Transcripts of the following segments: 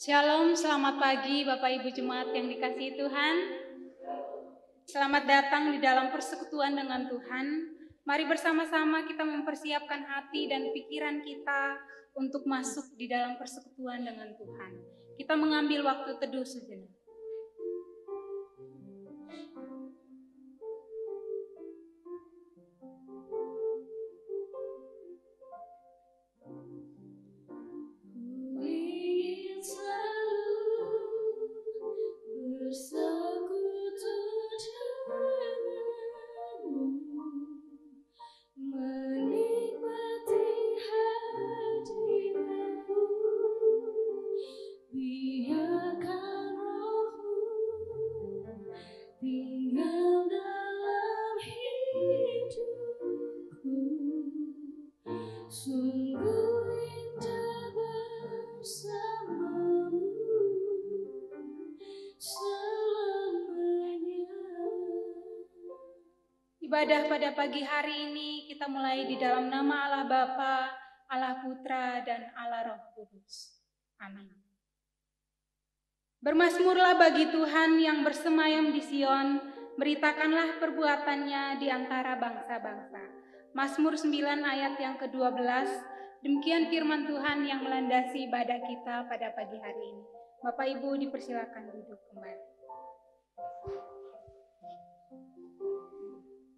Shalom, selamat pagi Bapak Ibu Jemaat yang dikasihi Tuhan. Selamat datang di dalam persekutuan dengan Tuhan. Mari bersama-sama kita mempersiapkan hati dan pikiran kita untuk masuk di dalam persekutuan dengan Tuhan. Kita mengambil waktu teduh sejenak. Ibadah pada pagi hari ini kita mulai di dalam nama Allah Bapa, Allah Putra, dan Allah Roh Kudus. Amin. Bermazmurlah bagi Tuhan yang bersemayam di Sion, beritakanlah perbuatannya di antara bangsa-bangsa. Mazmur 9 ayat yang ke-12, demikian firman Tuhan yang melandasi ibadah kita pada pagi hari ini. Bapak Ibu dipersilakan duduk kembali.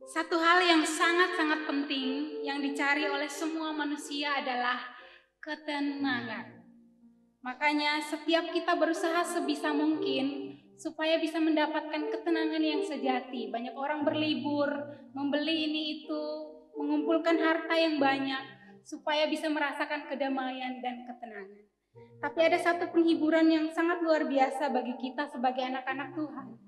Satu hal yang sangat-sangat penting yang dicari oleh semua manusia adalah ketenangan. Makanya setiap kita berusaha sebisa mungkin supaya bisa mendapatkan ketenangan yang sejati. Banyak orang berlibur, membeli ini itu, mengumpulkan harta yang banyak supaya bisa merasakan kedamaian dan ketenangan. Tapi ada satu penghiburan yang sangat luar biasa bagi kita sebagai anak-anak Tuhan.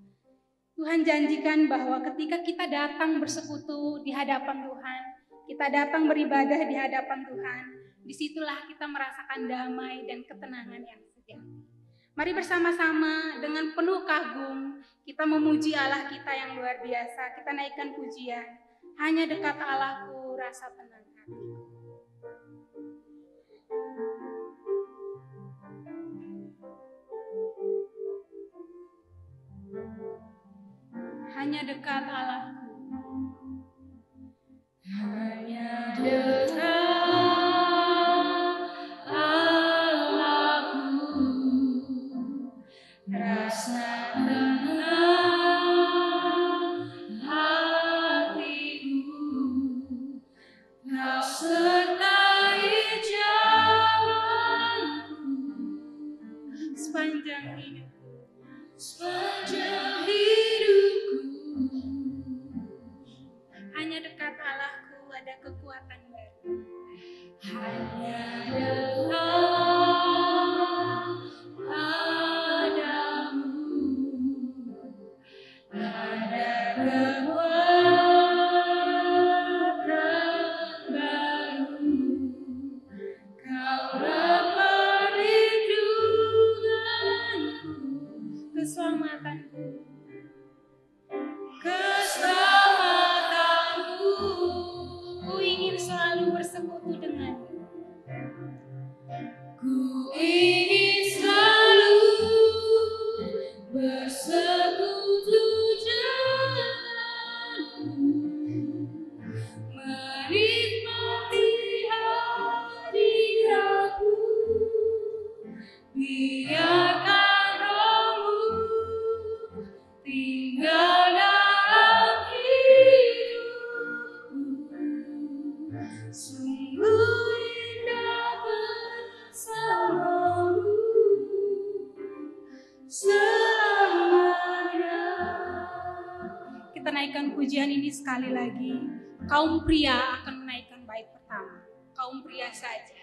Tuhan janjikan bahwa ketika kita datang bersekutu di hadapan Tuhan, kita datang beribadah di hadapan Tuhan, disitulah kita merasakan damai dan ketenangan yang sejati. Mari bersama-sama dengan penuh kagum kita memuji Allah kita yang luar biasa. Kita naikkan pujian, hanya dekat Allahku rasa tenang hatiku. Hanya dekat Allahku. Hanya dekat Allahku, rasa tenang hatiku. Kau sertai jalanku sepanjang hidupku. Hanya dekat Allahku ada kekuatan baru. Hanya dekat padamu ada kekuatan baru. Kaulah perlindunganku, keselamatanku. Ku ingin selalu bersekutu denganmu. Ku ingin selalu bersekutu denganmu, menikmati hadiratmu. Biarkan rohmu tinggal dalam hidupku. Sungguh indah bersamamu selamanya. Kita naikkan pujian ini sekali lagi. Kaum pria akan menaikkan bait pertama. Kaum pria saja.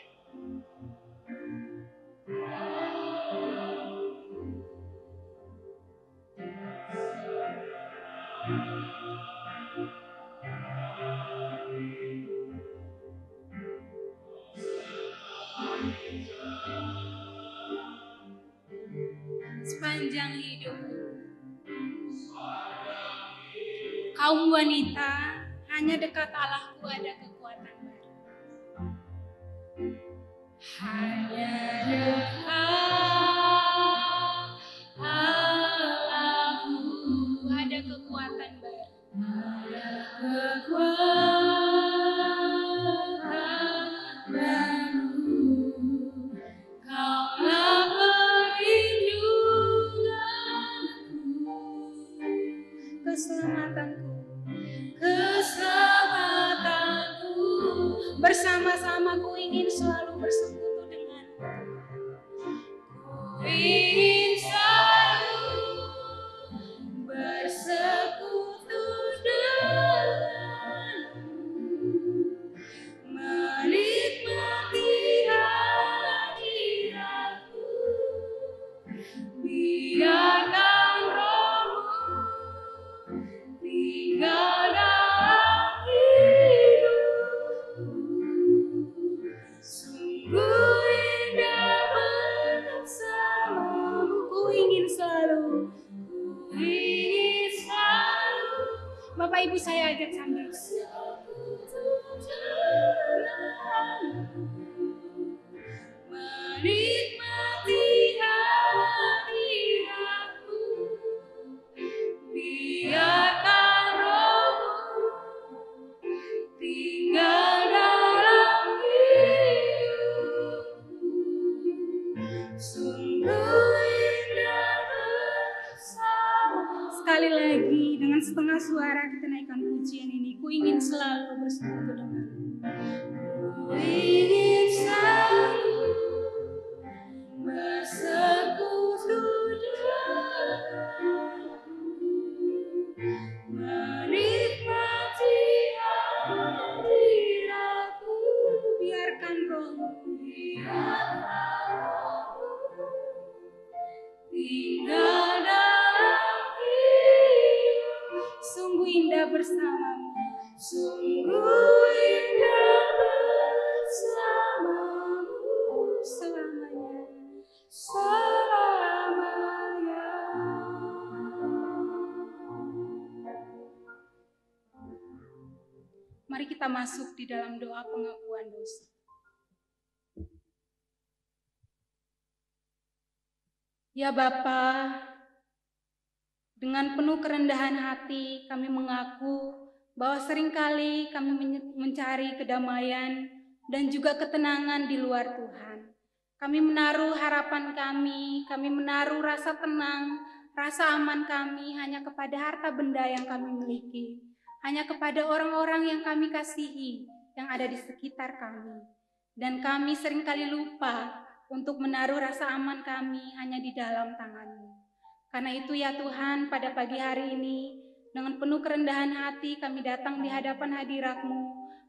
Sepanjang hidup. Kaum wanita, hanya dekat Allahku ada kekuatan baru. Hanya dekat Aku ingin selalu bersekutu denganmu. Ku ingin selalu bersekutu denganmu, menikmati hadiratmu. Biarkan Roh-Mu tinggal dalam hidupku. Sungguh indah bersamamu. Ku ingin selalu, ku ingin selalu. Bapak Ibu saya ajak sambil menikmati hadiratmu. Biarkan Roh-Mu tinggal dalam hidupku. Sungguh indah bersama. Sekali lagi dengan setengah suara kita naikkan pujian ini. Ku ingin selalu bersekutu denganmu. Ku ingin selalu bersekutu denganmu, menikmati hadiratmu. Biarkan Roh-Mu, tinggal dalam hidup. Sungguh indah bersamamu. Sungguh indah bersamamu selamanya. Selamanya. Mari kita masuk di dalam doa pengakuan dosa. Ya Bapa, dengan penuh kerendahan hati kami mengaku bahwa seringkali kami mencari kedamaian dan juga ketenangan di luar Tuhan. Kami menaruh harapan kami menaruh rasa tenang, rasa aman kami hanya kepada harta benda yang kami miliki, hanya kepada orang-orang yang kami kasihi yang ada di sekitar kami. Dan kami seringkali lupa untuk menaruh rasa aman kami hanya di dalam tangan-Mu. Karena itu ya Tuhan, pada pagi hari ini dengan penuh kerendahan hati kami datang di hadapan hadirat-Mu,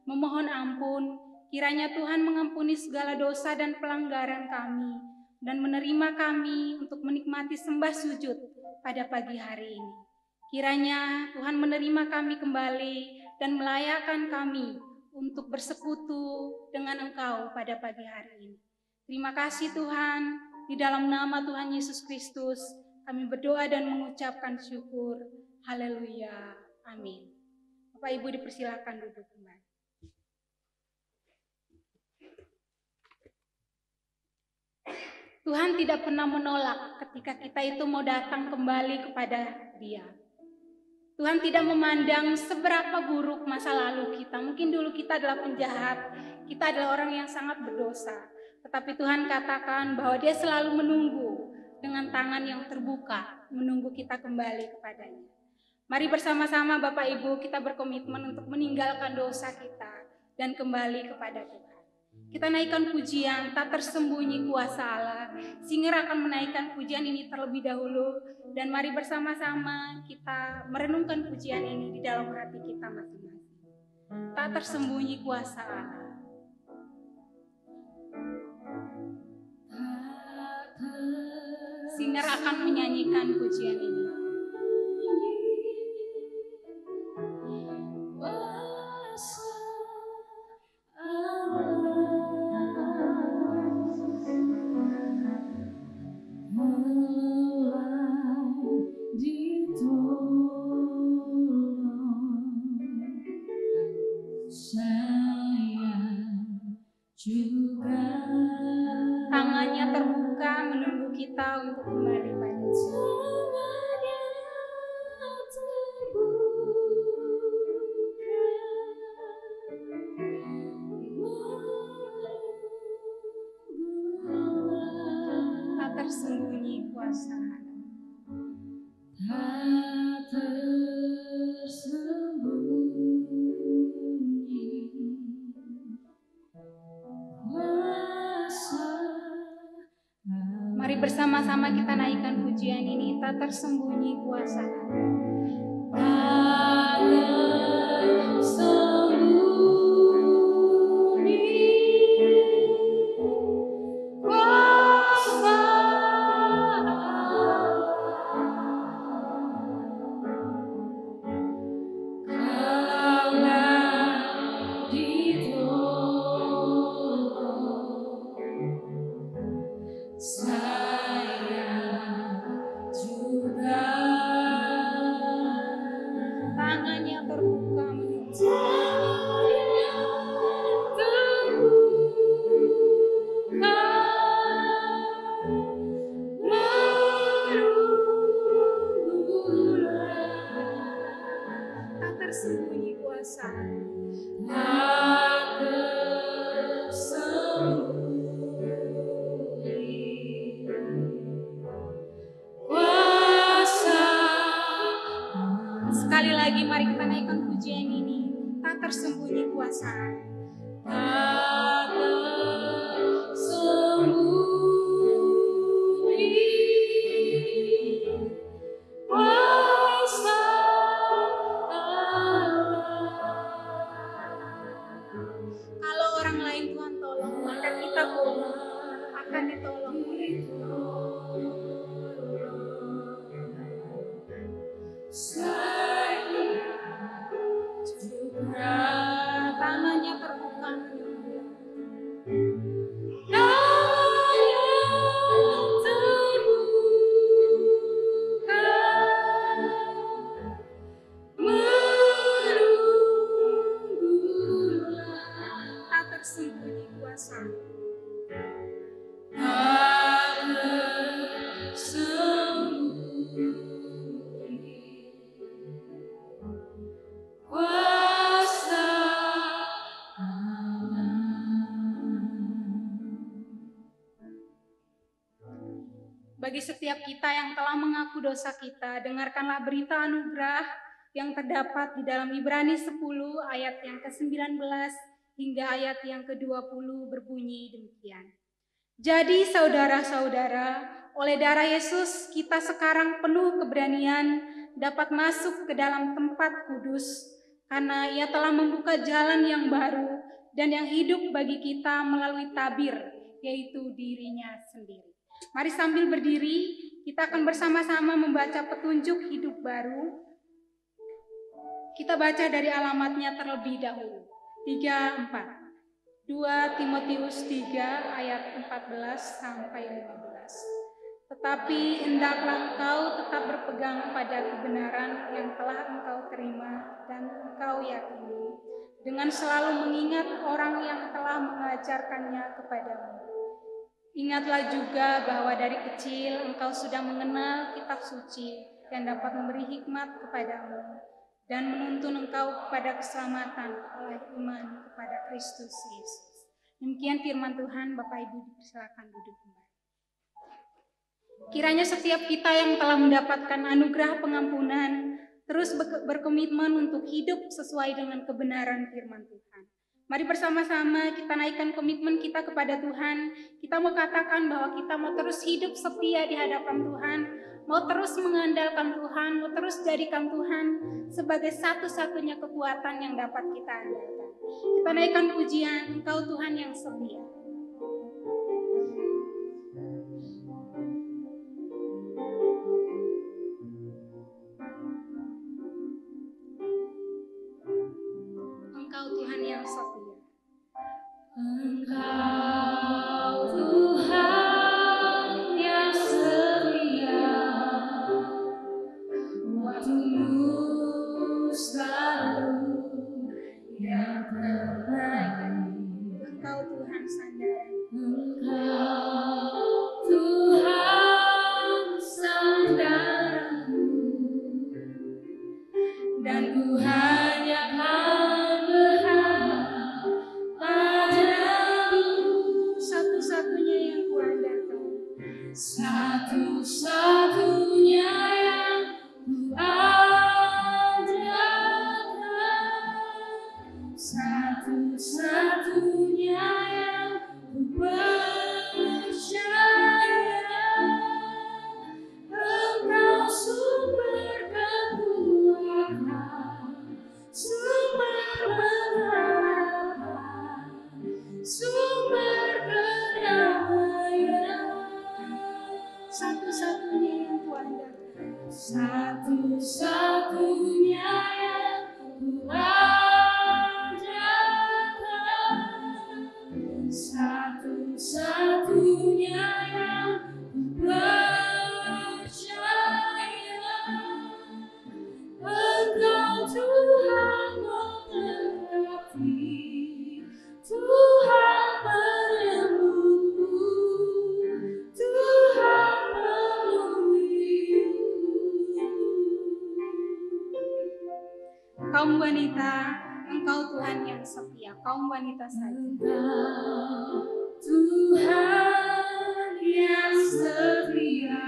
memohon ampun, kiranya Tuhan mengampuni segala dosa dan pelanggaran kami, dan menerima kami untuk menikmati sembah sujud pada pagi hari ini. Kiranya Tuhan menerima kami kembali dan melayakkan kami untuk bersekutu dengan Engkau pada pagi hari ini. Terima kasih Tuhan, di dalam nama Tuhan Yesus Kristus, kami berdoa dan mengucapkan syukur. Haleluya. Amin. Bapak Ibu dipersilakan duduk kembali. Tuhan tidak pernah menolak ketika kita itu mau datang kembali kepada Dia. Tuhan tidak memandang seberapa buruk masa lalu kita. Mungkin dulu kita adalah penjahat, kita adalah orang yang sangat berdosa. Tetapi Tuhan katakan bahwa Dia selalu menunggu dengan tangan yang terbuka, menunggu kita kembali kepadanya. Mari bersama-sama Bapak Ibu kita berkomitmen untuk meninggalkan dosa kita dan kembali kepada Tuhan. Kita naikkan pujian tak tersembunyi kuasa Allah. Singer akan menaikkan pujian ini terlebih dahulu. Dan mari bersama-sama kita merenungkan pujian ini di dalam hati kita masing-masing. Tak tersembunyi kuasa Allah. Singer akan menyanyikan pujian ini. Tangannya terbuka menunggu kita untuk kembali pada tak tersembunyi kuasa tak tersembunyi Mari bersama-sama kita naikkan pujian ini, tak tersembunyi kuasa. Sekali lagi mari kita naikkan pujian ini, tak tersembunyi kuasa. Tak tersembunyi kuasa Allah. Kalau orang lain Tuhan tolong, maka kita pun akan ditolong oleh Tuhan. Tangannya terbuka tak tersembunyi kuasa. Bagi setiap kita yang telah mengaku dosa kita, dengarkanlah berita anugerah yang terdapat di dalam Ibrani 10 ayat yang ke-19 hingga ayat yang ke-20 berbunyi demikian. Jadi saudara-saudara, oleh darah Yesus kita sekarang penuh keberanian dapat masuk ke dalam tempat kudus karena Ia telah membuka jalan yang baru dan yang hidup bagi kita melalui tabir, yaitu dirinya sendiri. Mari sambil berdiri, kita akan bersama-sama membaca petunjuk hidup baru. Kita baca dari alamatnya terlebih dahulu. 3-4. 2 Timotius 3 ayat 14 sampai 15. Tetapi hendaklah engkau tetap berpegang pada kebenaran yang telah engkau terima dan engkau yakini, dengan selalu mengingat orang yang telah mengajarkannya kepadamu. Ingatlah juga bahwa dari kecil engkau sudah mengenal kitab suci yang dapat memberi hikmat kepadamu dan menuntun engkau kepada keselamatan oleh iman kepada Kristus Yesus. Demikian firman Tuhan. Bapak Ibu dipersilakan duduk kembali. Kiranya setiap kita yang telah mendapatkan anugerah pengampunan terus berkomitmen untuk hidup sesuai dengan kebenaran firman Tuhan. Mari bersama-sama kita naikkan komitmen kita kepada Tuhan. Kita mau katakan bahwa kita mau terus hidup setia di hadapan Tuhan, mau terus mengandalkan Tuhan, mau terus jadikan Tuhan sebagai satu-satunya kekuatan yang dapat kita andalkan. Kita naikkan pujian, Engkau Tuhan yang setia. Engkau Tuhan yang setia. Engkau Tuhan yang setia, waktu-Mu selalu yang terbaik. Engkau Tuhan sandaran. Engkau Tuhan sandaranku, dan ku hanya akan berharap padamu. Satu-satunya yang ku andalkan, satu-satunya yang ku andalkan, satu-satunya yang ku percaya. kaum wanita saja. Engkau Tuhan yang setia,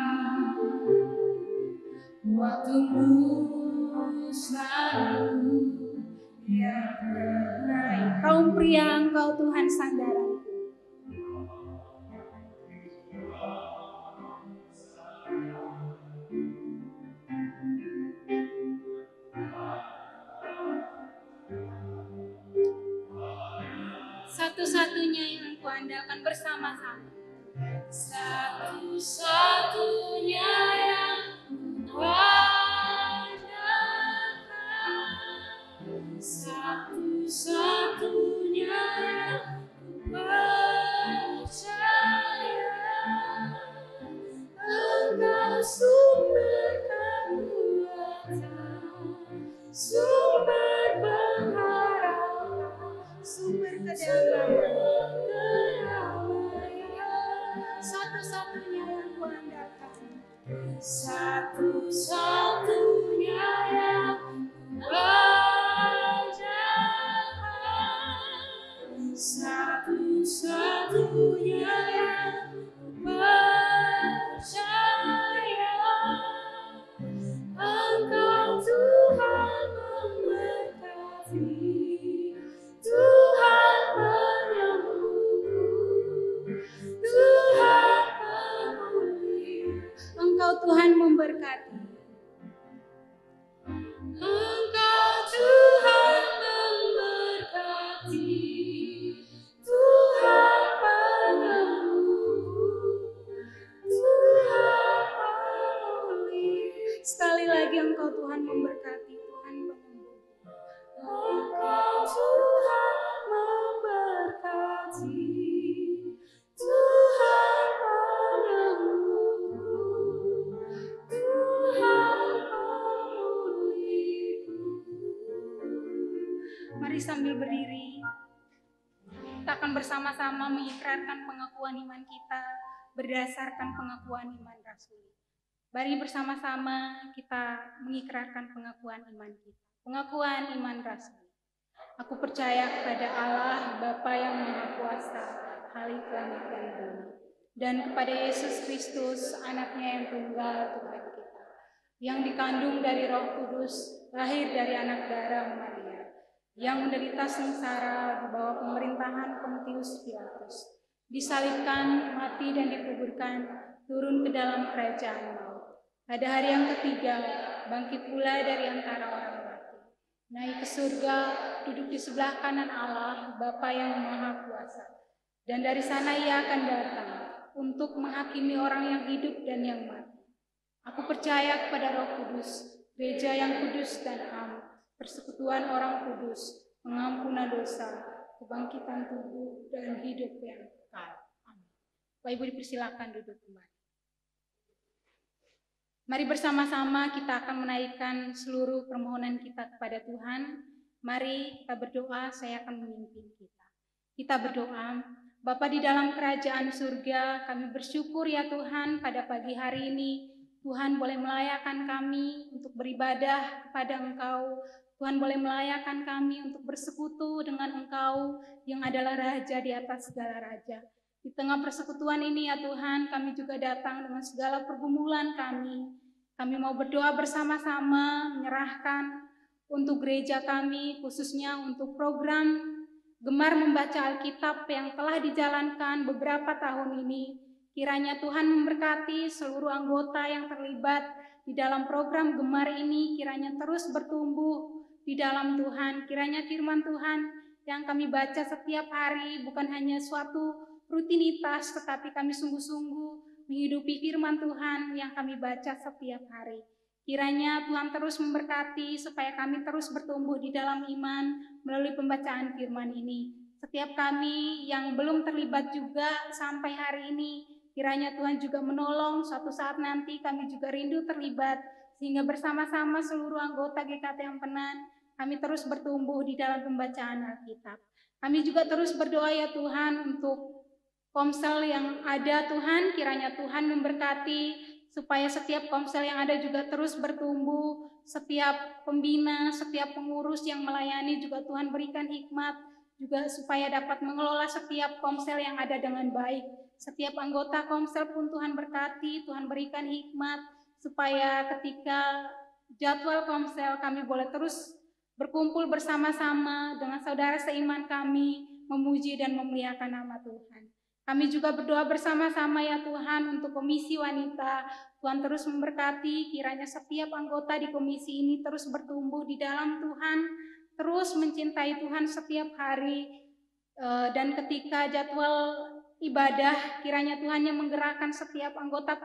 waktumu selalu yang terbaik. Kaum pria, Engkau Tuhan sandaranku. Satu-satunya yang kuandalkan bersama-sama. Satu-satunya yang kuandalkan, satu-satunya yang percaya, Engkau sumber kekuatan, sumber pengharapan, Sumber kedamaian. Satu-satunya yang kuandalkan. Satu-satunya yang kuandalkan, satu-satunya yang percaya, Engkau Tuhan memberkati, Tuhan penyembuhku, Tuhan pemulih. Engkau Tuhan memberkati. Engkau Tuhan memberkati, Tuhan penyembuhku, Tuhan pemulih. Sekali lagi Engkau Tuhan memberkati, Tuhan penyembuh. Engkau Tuhan memberkati, Tuhan penyembuhku, Tuhan pemulihku. Mari sambil berdiri, kita akan bersama-sama mengikrarkan pengakuan iman kita berdasarkan pengakuan iman rasuli. Mari bersama-sama kita mengikrarkan pengakuan iman kita. Pengakuan iman rasuli. Aku percaya kepada Allah, Bapa yang Maha Kuasa, Khalik langit dan bumi, dan kepada Yesus Kristus, Anaknya yang tunggal Tuhan kita, yang dikandung dari Roh Kudus, lahir dari anak darah Maria, yang menderita sengsara di bawah pemerintahan Pontius Pilatus, disalibkan, mati dan dikuburkan, turun ke dalam kerajaan maut. Pada hari yang ketiga, bangkit pula dari antara orang mati, naik ke surga, duduk di sebelah kanan Allah, Bapa yang Maha Kuasa. Dan dari sana Ia akan datang untuk menghakimi orang yang hidup dan yang mati. Aku percaya kepada Roh Kudus, gereja yang kudus dan am, persekutuan orang kudus, pengampunan dosa, kebangkitan tubuh, dan hidup yang kekal. Amin. Bapak Ibu dipersilakan duduk kembali. Mari bersama-sama kita akan menaikkan seluruh permohonan kita kepada Tuhan. Mari kita berdoa, saya akan memimpin kita. Kita berdoa. Bapa di dalam kerajaan surga, kami bersyukur ya Tuhan pada pagi hari ini Tuhan boleh melayakkan kami untuk beribadah kepada Engkau. Tuhan boleh melayakkan kami untuk bersekutu dengan Engkau yang adalah Raja di atas segala raja. Di tengah persekutuan ini ya Tuhan, kami juga datang dengan segala pergumulan kami. Kami mau berdoa bersama-sama, menyerahkan untuk gereja kami, khususnya untuk program Gemar Membaca Alkitab yang telah dijalankan beberapa tahun ini. Kiranya Tuhan memberkati seluruh anggota yang terlibat di dalam program Gemar ini, kiranya terus bertumbuh di dalam Tuhan. Kiranya firman Tuhan yang kami baca setiap hari bukan hanya suatu rutinitas, tetapi kami sungguh-sungguh menghidupi firman Tuhan yang kami baca setiap hari. Kiranya Tuhan terus memberkati supaya kami terus bertumbuh di dalam iman melalui pembacaan firman ini. Setiap kami yang belum terlibat juga sampai hari ini, kiranya Tuhan juga menolong, suatu saat nanti kami juga rindu terlibat, sehingga bersama-sama seluruh anggota GKT Ampenan, kami terus bertumbuh di dalam pembacaan Alkitab. Kami juga terus berdoa ya Tuhan untuk komsel yang ada Tuhan, kiranya Tuhan memberkati supaya setiap komsel yang ada juga terus bertumbuh, setiap pembina, setiap pengurus yang melayani juga Tuhan berikan hikmat juga supaya dapat mengelola setiap komsel yang ada dengan baik. Setiap anggota komsel pun Tuhan berkati, Tuhan berikan hikmat, supaya ketika jadwal komsel kami boleh terus berkumpul bersama-sama dengan saudara seiman kami, memuji dan memuliakan nama Tuhan. Kami juga berdoa bersama-sama ya Tuhan untuk komisi wanita. Tuhan terus memberkati, kiranya setiap anggota di komisi ini terus bertumbuh di dalam Tuhan, terus mencintai Tuhan setiap hari, dan ketika jadwal ibadah, kiranya Tuhan yang menggerakkan setiap anggota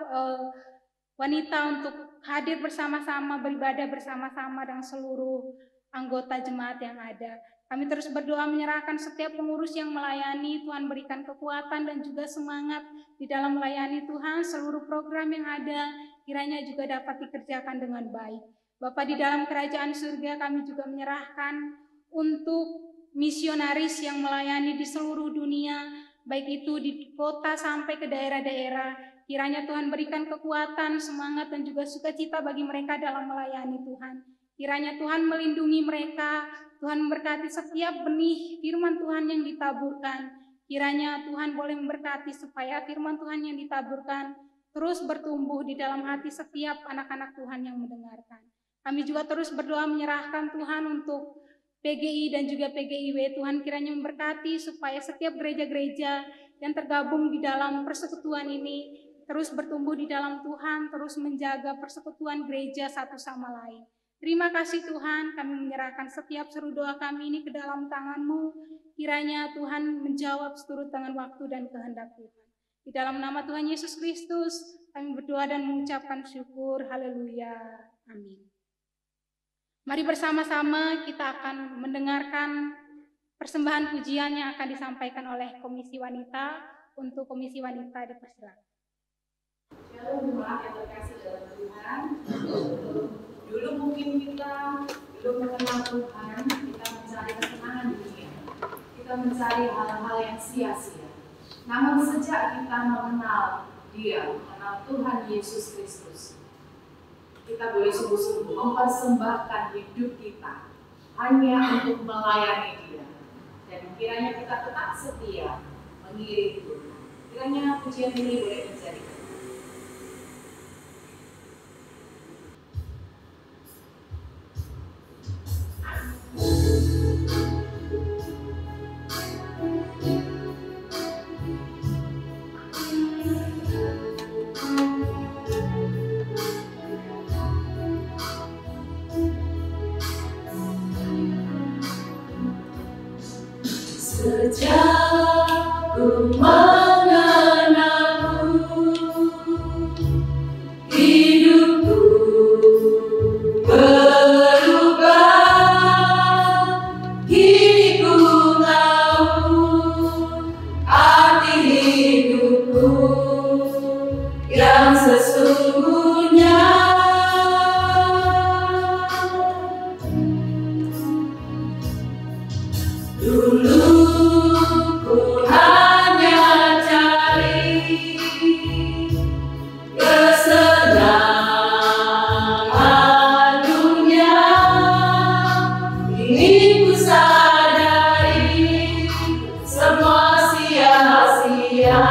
wanita untuk hadir bersama-sama, beribadah bersama-sama dengan seluruh anggota jemaat yang ada. Kami terus berdoa menyerahkan setiap pengurus yang melayani, Tuhan berikan kekuatan dan juga semangat di dalam melayani Tuhan. Seluruh program yang ada kiranya juga dapat dikerjakan dengan baik. Bapa di dalam kerajaan surga, kami juga menyerahkan untuk misionaris yang melayani di seluruh dunia, baik itu di kota sampai ke daerah-daerah. Kiranya Tuhan berikan kekuatan, semangat dan juga sukacita bagi mereka dalam melayani Tuhan. Kiranya Tuhan melindungi mereka, Tuhan memberkati setiap benih firman Tuhan yang ditaburkan. Kiranya Tuhan boleh memberkati supaya firman Tuhan yang ditaburkan terus bertumbuh di dalam hati setiap anak-anak Tuhan yang mendengarkan. Kami juga terus berdoa menyerahkan Tuhan untuk PGI dan juga PGIW. Tuhan kiranya memberkati supaya setiap gereja-gereja yang tergabung di dalam persekutuan ini terus bertumbuh di dalam Tuhan, terus menjaga persekutuan gereja satu sama lain. Terima kasih Tuhan, kami menyerahkan setiap seru doa kami ini ke dalam tangan-Mu. Kiranya Tuhan menjawab seturut dengan waktu dan kehendak Tuhan. Di dalam nama Tuhan Yesus Kristus, kami berdoa dan mengucapkan syukur. Haleluya. Amin. Mari bersama-sama kita akan mendengarkan persembahan pujian yang akan disampaikan oleh Komisi Wanita. Untuk Komisi Wanita dipersilakan. Shalom jemaat yang terkasih dalam Tuhan. Dulu mungkin kita belum mengenal Tuhan, kita mencari kesenangan di dunia, kita mencari hal-hal yang sia-sia. Namun sejak kita mengenal Dia, mengenal Tuhan Yesus Kristus, kita boleh sungguh-sungguh mempersembahkan hidup kita hanya untuk melayani Dia. Dan kiranya kita tetap setia mengiringi Tuhan. Kiranya pujian ini boleh terjadi. Sejak ku mengenalmu, hidupku berubah. Kini ku tahu arti hidupku yang sesungguhnya. Dulu ku hanya cari kesenangan dunia. Kini ku sadari semua sia-sia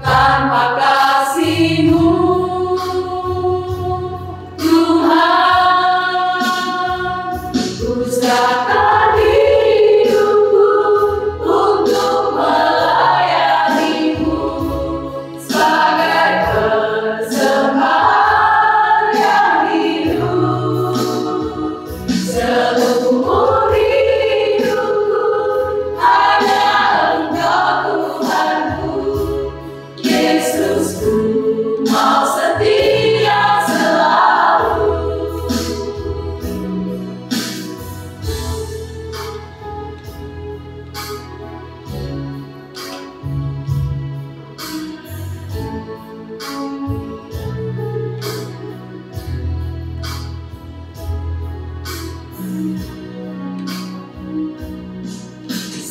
tanpa kasih-Mu, Tuhan. Ku serahkan hidupku untuk melayani-Mu sebagai persembahan yang hidup. Seumur hidupku hanya Engkau Tuhanku, Yesusku, mau setia selalu.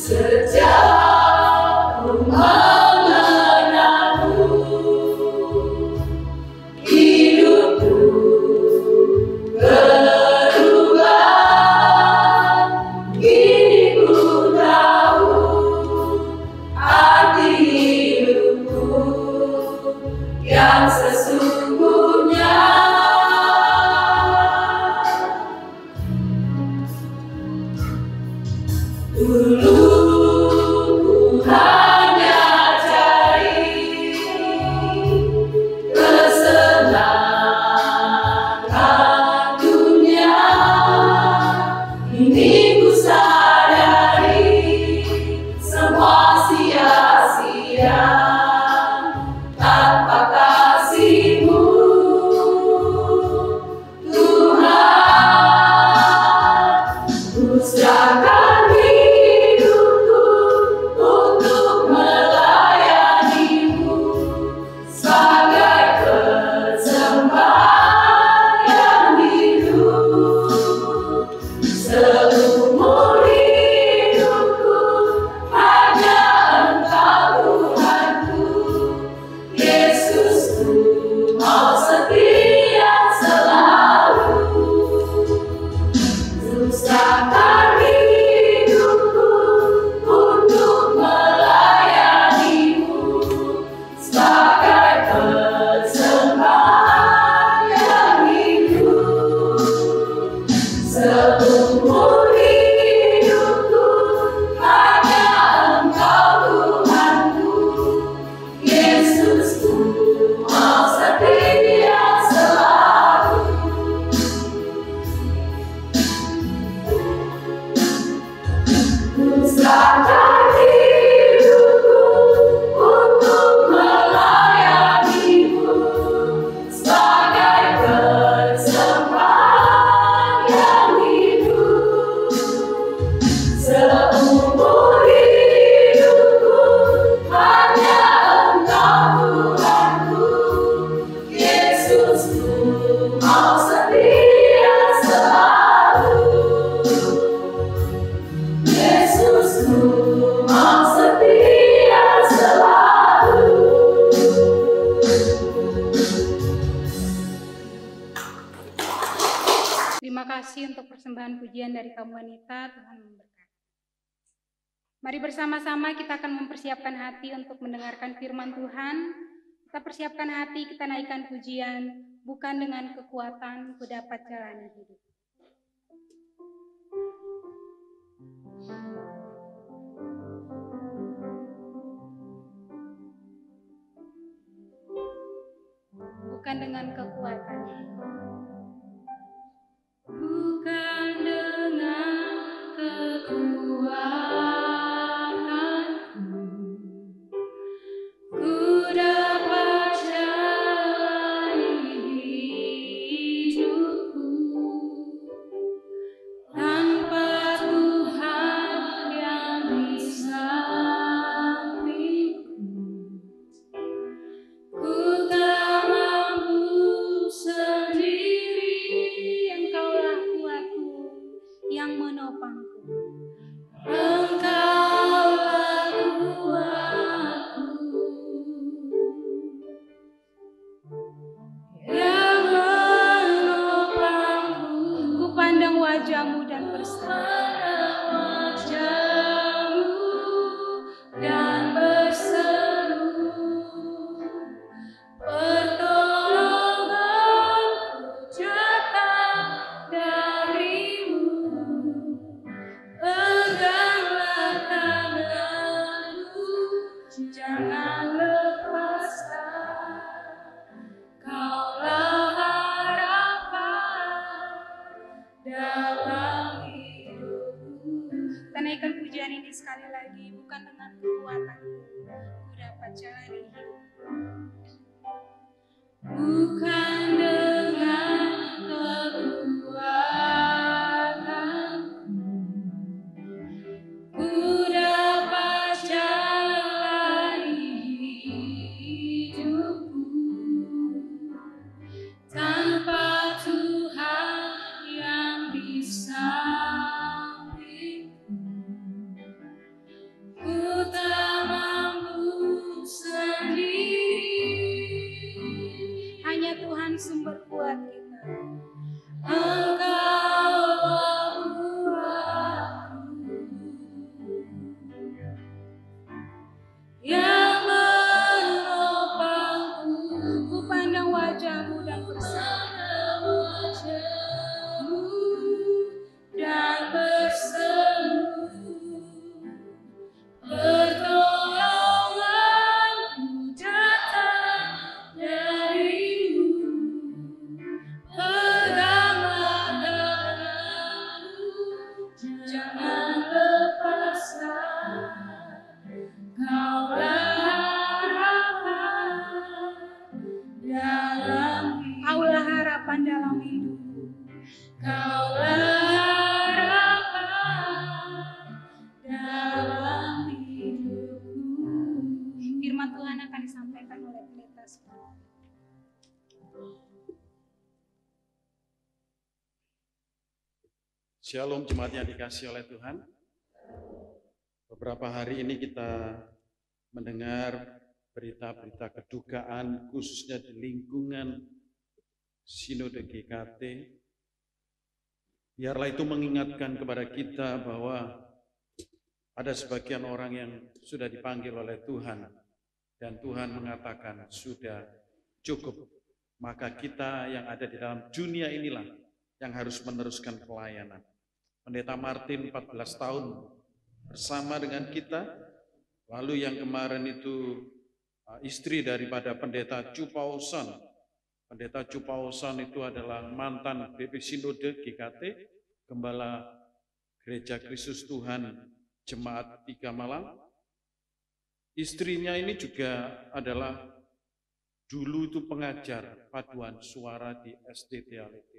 Sejak ku mengenalmu, hidupku berubah. Kini ku persembahan pujian dari kaum wanita. Tuhan memberkati. Mari bersama-sama kita akan mempersiapkan hati untuk mendengarkan firman Tuhan. Kita persiapkan hati, kita naikkan pujian. Bukan dengan kekuatan ku dapat jalani hidup. Bukan dengan kekuatan. Bukan dengan kekuatanku ku dapat jalani hidupku tanpa Tuhan yang di sampingku. Ku tak mampu sendiri, Engkaulah kuatku yang menopangku. Engkaulah kuatku yang menopangku. Ku pandang wajah-Mu dan berseru. Jangan lepaskan, Kaulah harapan dalam hidupku. Kita naikkan pujian ini sekali lagi. Bukan dengan kekuatanku ku dapat jalani hidupku. Bukan dengan kekuatanku ku dapat jalani hidupku tanpa Tuhan yang di sampingku. Ku tak mampu sendiri, hanya Tuhan sumber kuat kita. Engkaulah kuatku yang menopangku. Ku pandang wajah-Mu dan berseru, pertolonganku datang dari-Mu. Peganglah tanganku, jangan lepaskan, Kaulah harapan dalam hidupku. Kaulah harapan dalam hidupku. Firman Tuhan akan disampaikan oleh pendeta sekarang. Shalom jemaat yang dikasihi oleh Tuhan. Beberapa hari ini kita mendengar berita-berita kedukaan khususnya di lingkungan Sinode GKT. Biarlah itu mengingatkan kepada kita bahwa ada sebagian orang yang sudah dipanggil oleh Tuhan dan Tuhan mengatakan sudah cukup. Maka kita yang ada di dalam dunia inilah yang harus meneruskan pelayanan. Pendeta Martin 14 tahun bersama dengan kita, lalu yang kemarin itu istri daripada pendeta Cupausan. Pendeta Cupausan itu adalah mantan BP Sinode GKT, Gembala Gereja Kristus Tuhan Jemaat 3 Malang. Istrinya ini juga adalah dulu itu pengajar paduan suara di SDTALT.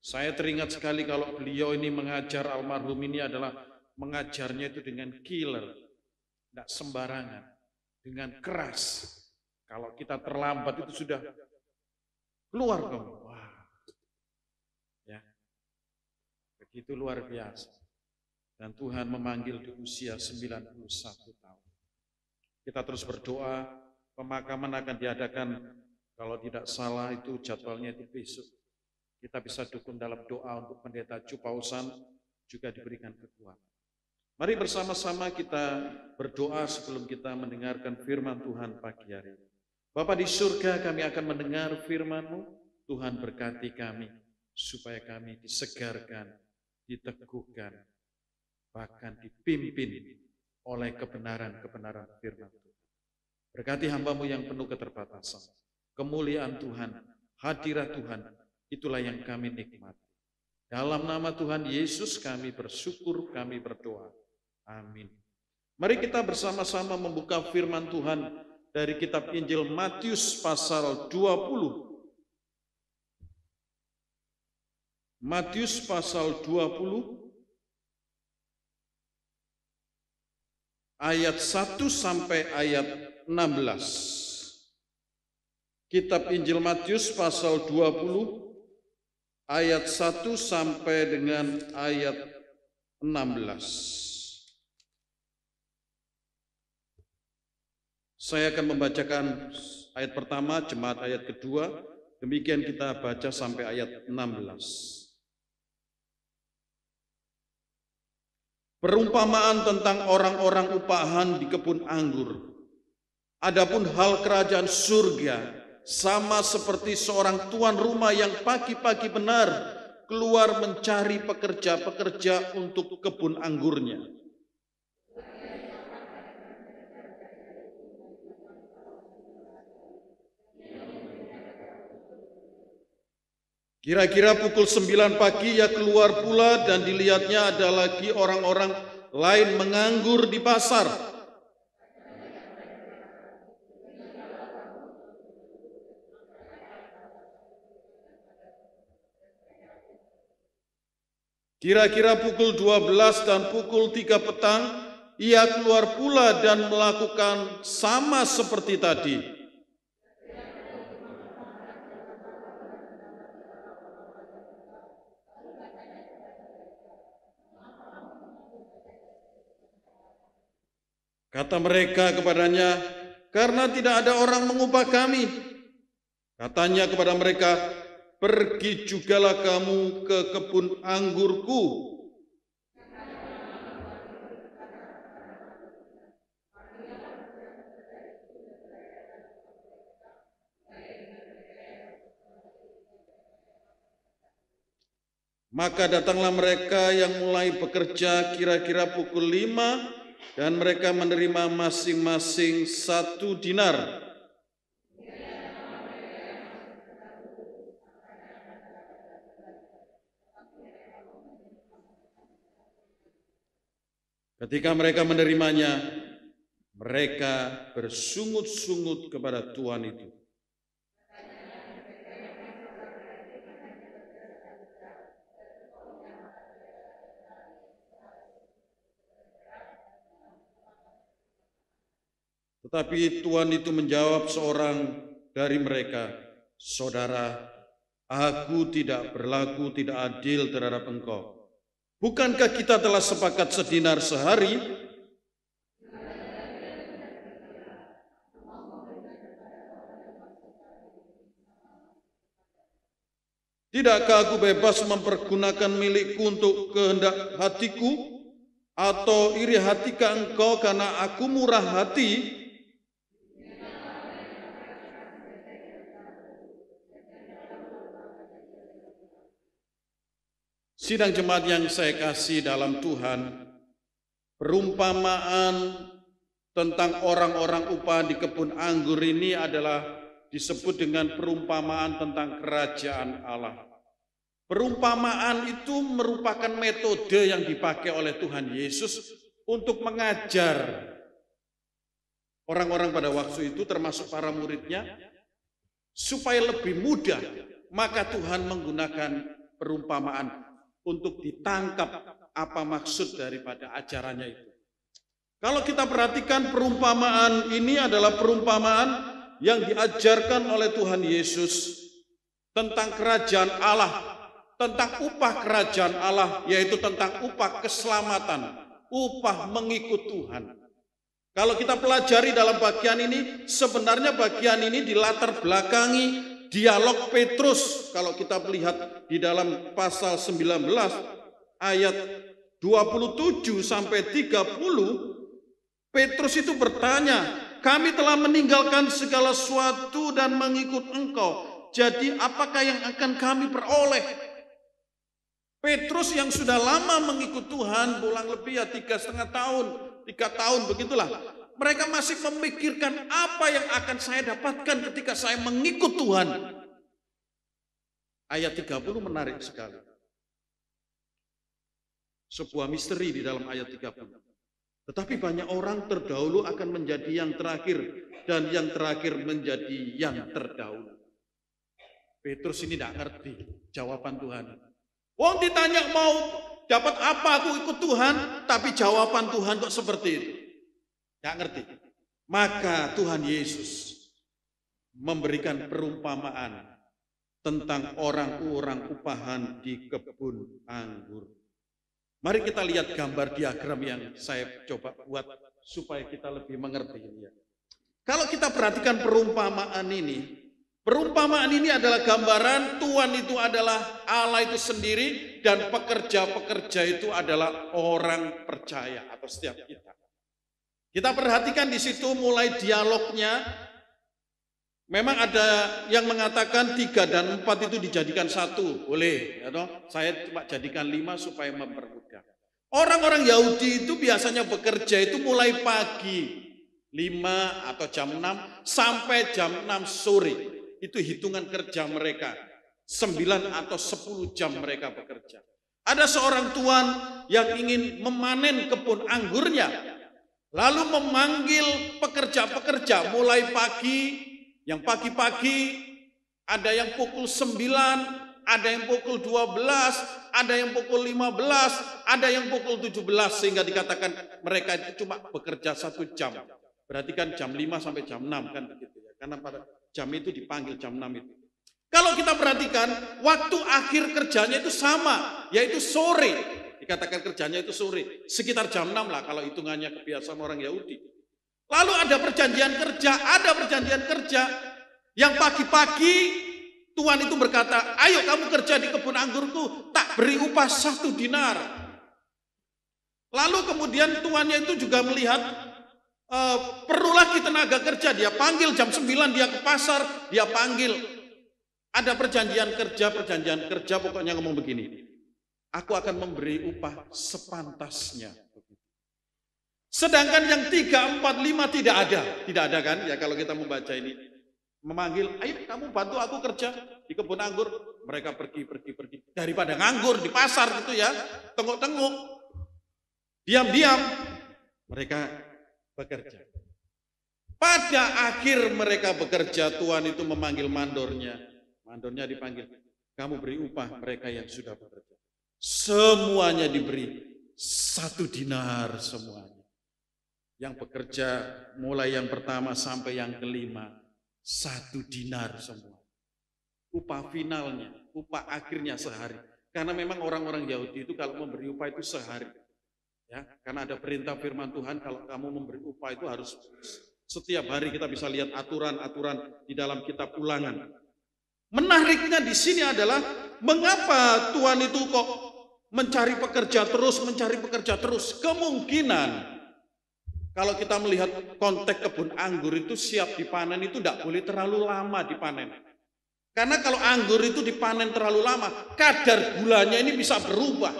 Saya teringat sekali kalau beliau ini mengajar, almarhum ini adalah mengajarnya itu dengan killer, tidak sembarangan, dengan keras. Kalau kita terlambat itu sudah keluar kamu. Wah. Ya. Begitu luar biasa. Dan Tuhan memanggil di usia 91 tahun. Kita terus berdoa, pemakaman akan diadakan kalau tidak salah itu jadwalnya itu besok. Kita bisa dukung dalam doa untuk pendeta Chu Pausan, juga diberikan kekuatan. Mari bersama-sama kita berdoa sebelum kita mendengarkan firman Tuhan pagi hari ini. Bapa di surga, kami akan mendengar firman-Mu. Tuhan berkati kami, supaya kami disegarkan, diteguhkan, bahkan dipimpin oleh kebenaran-kebenaran firman Tuhan. Berkati hamba-Mu yang penuh keterbatasan. Kemuliaan Tuhan, hadirat Tuhan, itulah yang kami nikmati. Dalam nama Tuhan Yesus kami bersyukur, kami berdoa. Amin. Mari kita bersama-sama membuka firman Tuhan dari kitab Injil Matius pasal 20. Matius pasal 20 ayat 1 sampai ayat 16. Kitab Injil Matius pasal 20 ayat 1 sampai dengan ayat 16. Saya akan membacakan ayat pertama, jemaat ayat kedua, demikian kita baca sampai ayat 16. Perumpamaan tentang orang-orang upahan di kebun anggur. Adapun hal kerajaan surga sama seperti seorang tuan rumah yang pagi-pagi benar keluar mencari pekerja-pekerja untuk kebun anggurnya. Kira-kira pukul 9 pagi ia keluar pula dan dilihatnya ada lagi orang-orang lain menganggur di pasar. Kira-kira pukul 12 dan pukul 3 petang, ia keluar pula dan melakukan sama seperti tadi. Kata mereka kepadanya, karena tidak ada orang mengupah kami. Katanya kepada mereka, pergi jugalah kamu ke kebun anggurku. Maka datanglah mereka yang mulai bekerja kira-kira pukul 5 dan mereka menerima masing-masing 1 dinar. Ketika mereka menerimanya, mereka bersungut-sungut kepada tuan itu. Tetapi tuan itu menjawab seorang dari mereka, saudara, aku tidak berlaku tidak adil terhadap engkau. Bukankah kita telah sepakat sedinar sehari? Tidakkah aku bebas mempergunakan milikku untuk kehendak hatiku? Atau iri hatikah engkau karena aku murah hati? Sidang jemaat yang saya kasih dalam Tuhan, perumpamaan tentang orang-orang upah di kebun anggur ini adalah disebut dengan perumpamaan tentang kerajaan Allah. Perumpamaan itu merupakan metode yang dipakai oleh Tuhan Yesus untuk mengajar orang-orang pada waktu itu, termasuk para muridnya, supaya lebih mudah. Maka Tuhan menggunakan perumpamaan untuk ditangkap apa maksud daripada ajarannya itu. Kalau kita perhatikan, perumpamaan ini adalah perumpamaan yang diajarkan oleh Tuhan Yesus tentang kerajaan Allah, tentang upah kerajaan Allah, yaitu tentang upah keselamatan, upah mengikut Tuhan. Kalau kita pelajari dalam bagian ini, sebenarnya bagian ini dilatar belakangi dialog Petrus. Kalau kita melihat di dalam pasal 19 ayat 27 sampai 30, Petrus itu bertanya, kami telah meninggalkan segala sesuatu dan mengikut engkau. Jadi apakah yang akan kami peroleh? Petrus yang sudah lama mengikut Tuhan, pulang lebih ya 3,5 tahun, 3 tahun begitulah. Mereka masih memikirkan apa yang akan saya dapatkan ketika saya mengikut Tuhan. Ayat 30 menarik sekali. Sebuah misteri di dalam ayat 30. Tetapi banyak orang terdahulu akan menjadi yang terakhir, dan yang terakhir menjadi yang terdahulu. Petrus ini tidak ngerti jawaban Tuhan. Wong ditanya mau dapat apa aku ikut Tuhan, tapi jawaban Tuhan kok seperti itu. Tidak ngerti. Maka Tuhan Yesus memberikan perumpamaan tentang orang-orang upahan di kebun anggur. Mari kita lihat gambar diagram yang saya coba buat supaya kita lebih mengerti ini ya. Kalau kita perhatikan perumpamaan ini adalah gambaran Tuhan itu adalah Allah itu sendiri dan pekerja-pekerja itu adalah orang percaya atau setiap kita. Kita perhatikan di situ mulai dialognya. Memang ada yang mengatakan 3 dan 4 itu dijadikan 1, boleh, ya toh? Saya cuma jadikan 5 supaya mempermudah. Orang-orang Yahudi itu biasanya bekerja itu mulai pagi 5 atau jam 6 sampai jam 6 sore. Itu hitungan kerja mereka. 9 atau 10 jam mereka bekerja. Ada seorang tuan yang ingin memanen kebun anggurnya, lalu memanggil pekerja-pekerja mulai pagi. Yang pagi-pagi ada yang pukul 9, ada yang pukul 12, ada yang pukul 15, ada yang pukul 17, sehingga dikatakan mereka itu cuma bekerja 1 jam. Berarti kan jam 5 sampai jam 6 kan begitu ya. Karena pada jam itu dipanggil jam 6 itu. Kalau kita perhatikan waktu akhir kerjanya itu sama, yaitu sore. Dikatakan kerjanya itu sore, sekitar jam 6 lah kalau hitungannya kebiasaan orang Yahudi. Lalu ada perjanjian kerja yang pagi-pagi Tuhan itu berkata, ayo kamu kerja di kebun anggurku, tak beri upah 1 dinar. Lalu kemudian tuannya itu juga melihat perlu lagi tenaga kerja, dia panggil jam 9 dia ke pasar, dia panggil. Ada perjanjian kerja pokoknya ngomong begini, aku akan memberi upah sepantasnya. Sedangkan yang 3, 4, 5 tidak ada kan? Ya kalau kita membaca ini, memanggil, ayo kamu bantu aku kerja di kebun anggur. Mereka pergi. Daripada nganggur di pasar gitu ya, tengok-tengok, diam-diam, mereka bekerja. Pada akhir mereka bekerja, Tuhan itu memanggil mandornya. Mandornya dipanggil, kamu beri upah mereka yang sudah bekerja. Semuanya diberi 1 dinar semuanya. Yang bekerja mulai yang pertama sampai yang kelima 1 dinar semua. Upah finalnya, upah akhirnya sehari. Karena memang orang-orang Yahudi itu kalau memberi upah itu sehari. Ya, karena ada perintah firman Tuhan kalau kamu memberi upah itu harus setiap hari. Kita bisa lihat aturan-aturan di dalam kitab Ulangan. Menariknya di sini adalah mengapa Tuhan itu kok mencari pekerja terus. Kemungkinan kalau kita melihat konteks kebun anggur itu siap dipanen itu tidak boleh terlalu lama dipanen. Karena kalau anggur itu dipanen terlalu lama, kadar gulanya ini bisa berubah.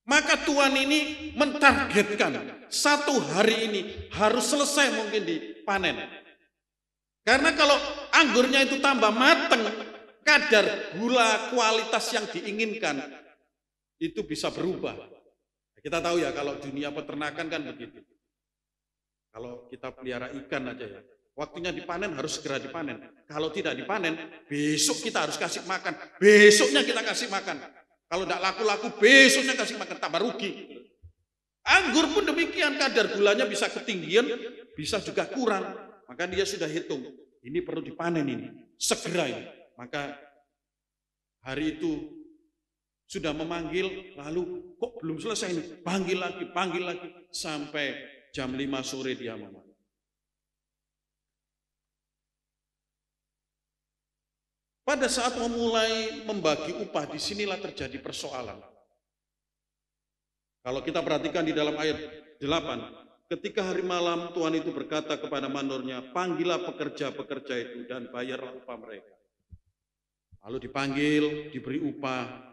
Maka Tuhan ini mentargetkan 1 hari ini harus selesai mungkin dipanen. Karena kalau anggurnya itu tambah mateng, kadar gula kualitas yang diinginkan itu bisa berubah. Kita tahu ya kalau dunia peternakan kan begitu. Kalau kita pelihara ikan aja ya, waktunya dipanen harus segera dipanen. Kalau tidak dipanen, besok kita harus kasih makan. Besoknya kita kasih makan. Kalau tidak laku-laku, besoknya kasih makan, tambah rugi. Anggur pun demikian, kadar gulanya bisa ketinggian, bisa juga kurang. Maka dia sudah hitung, ini perlu dipanen ini, segera ini. Maka hari itu sudah memanggil, lalu kok belum selesai ini, panggil lagi, sampai jam 5 sore dia memanggil. Pada saat memulai membagi upah, disinilah terjadi persoalan. Kalau kita perhatikan di dalam ayat 8, ketika hari malam Tuhan itu berkata kepada mandornya, panggillah pekerja-pekerja itu dan bayarlah upah mereka. Lalu dipanggil, diberi upah.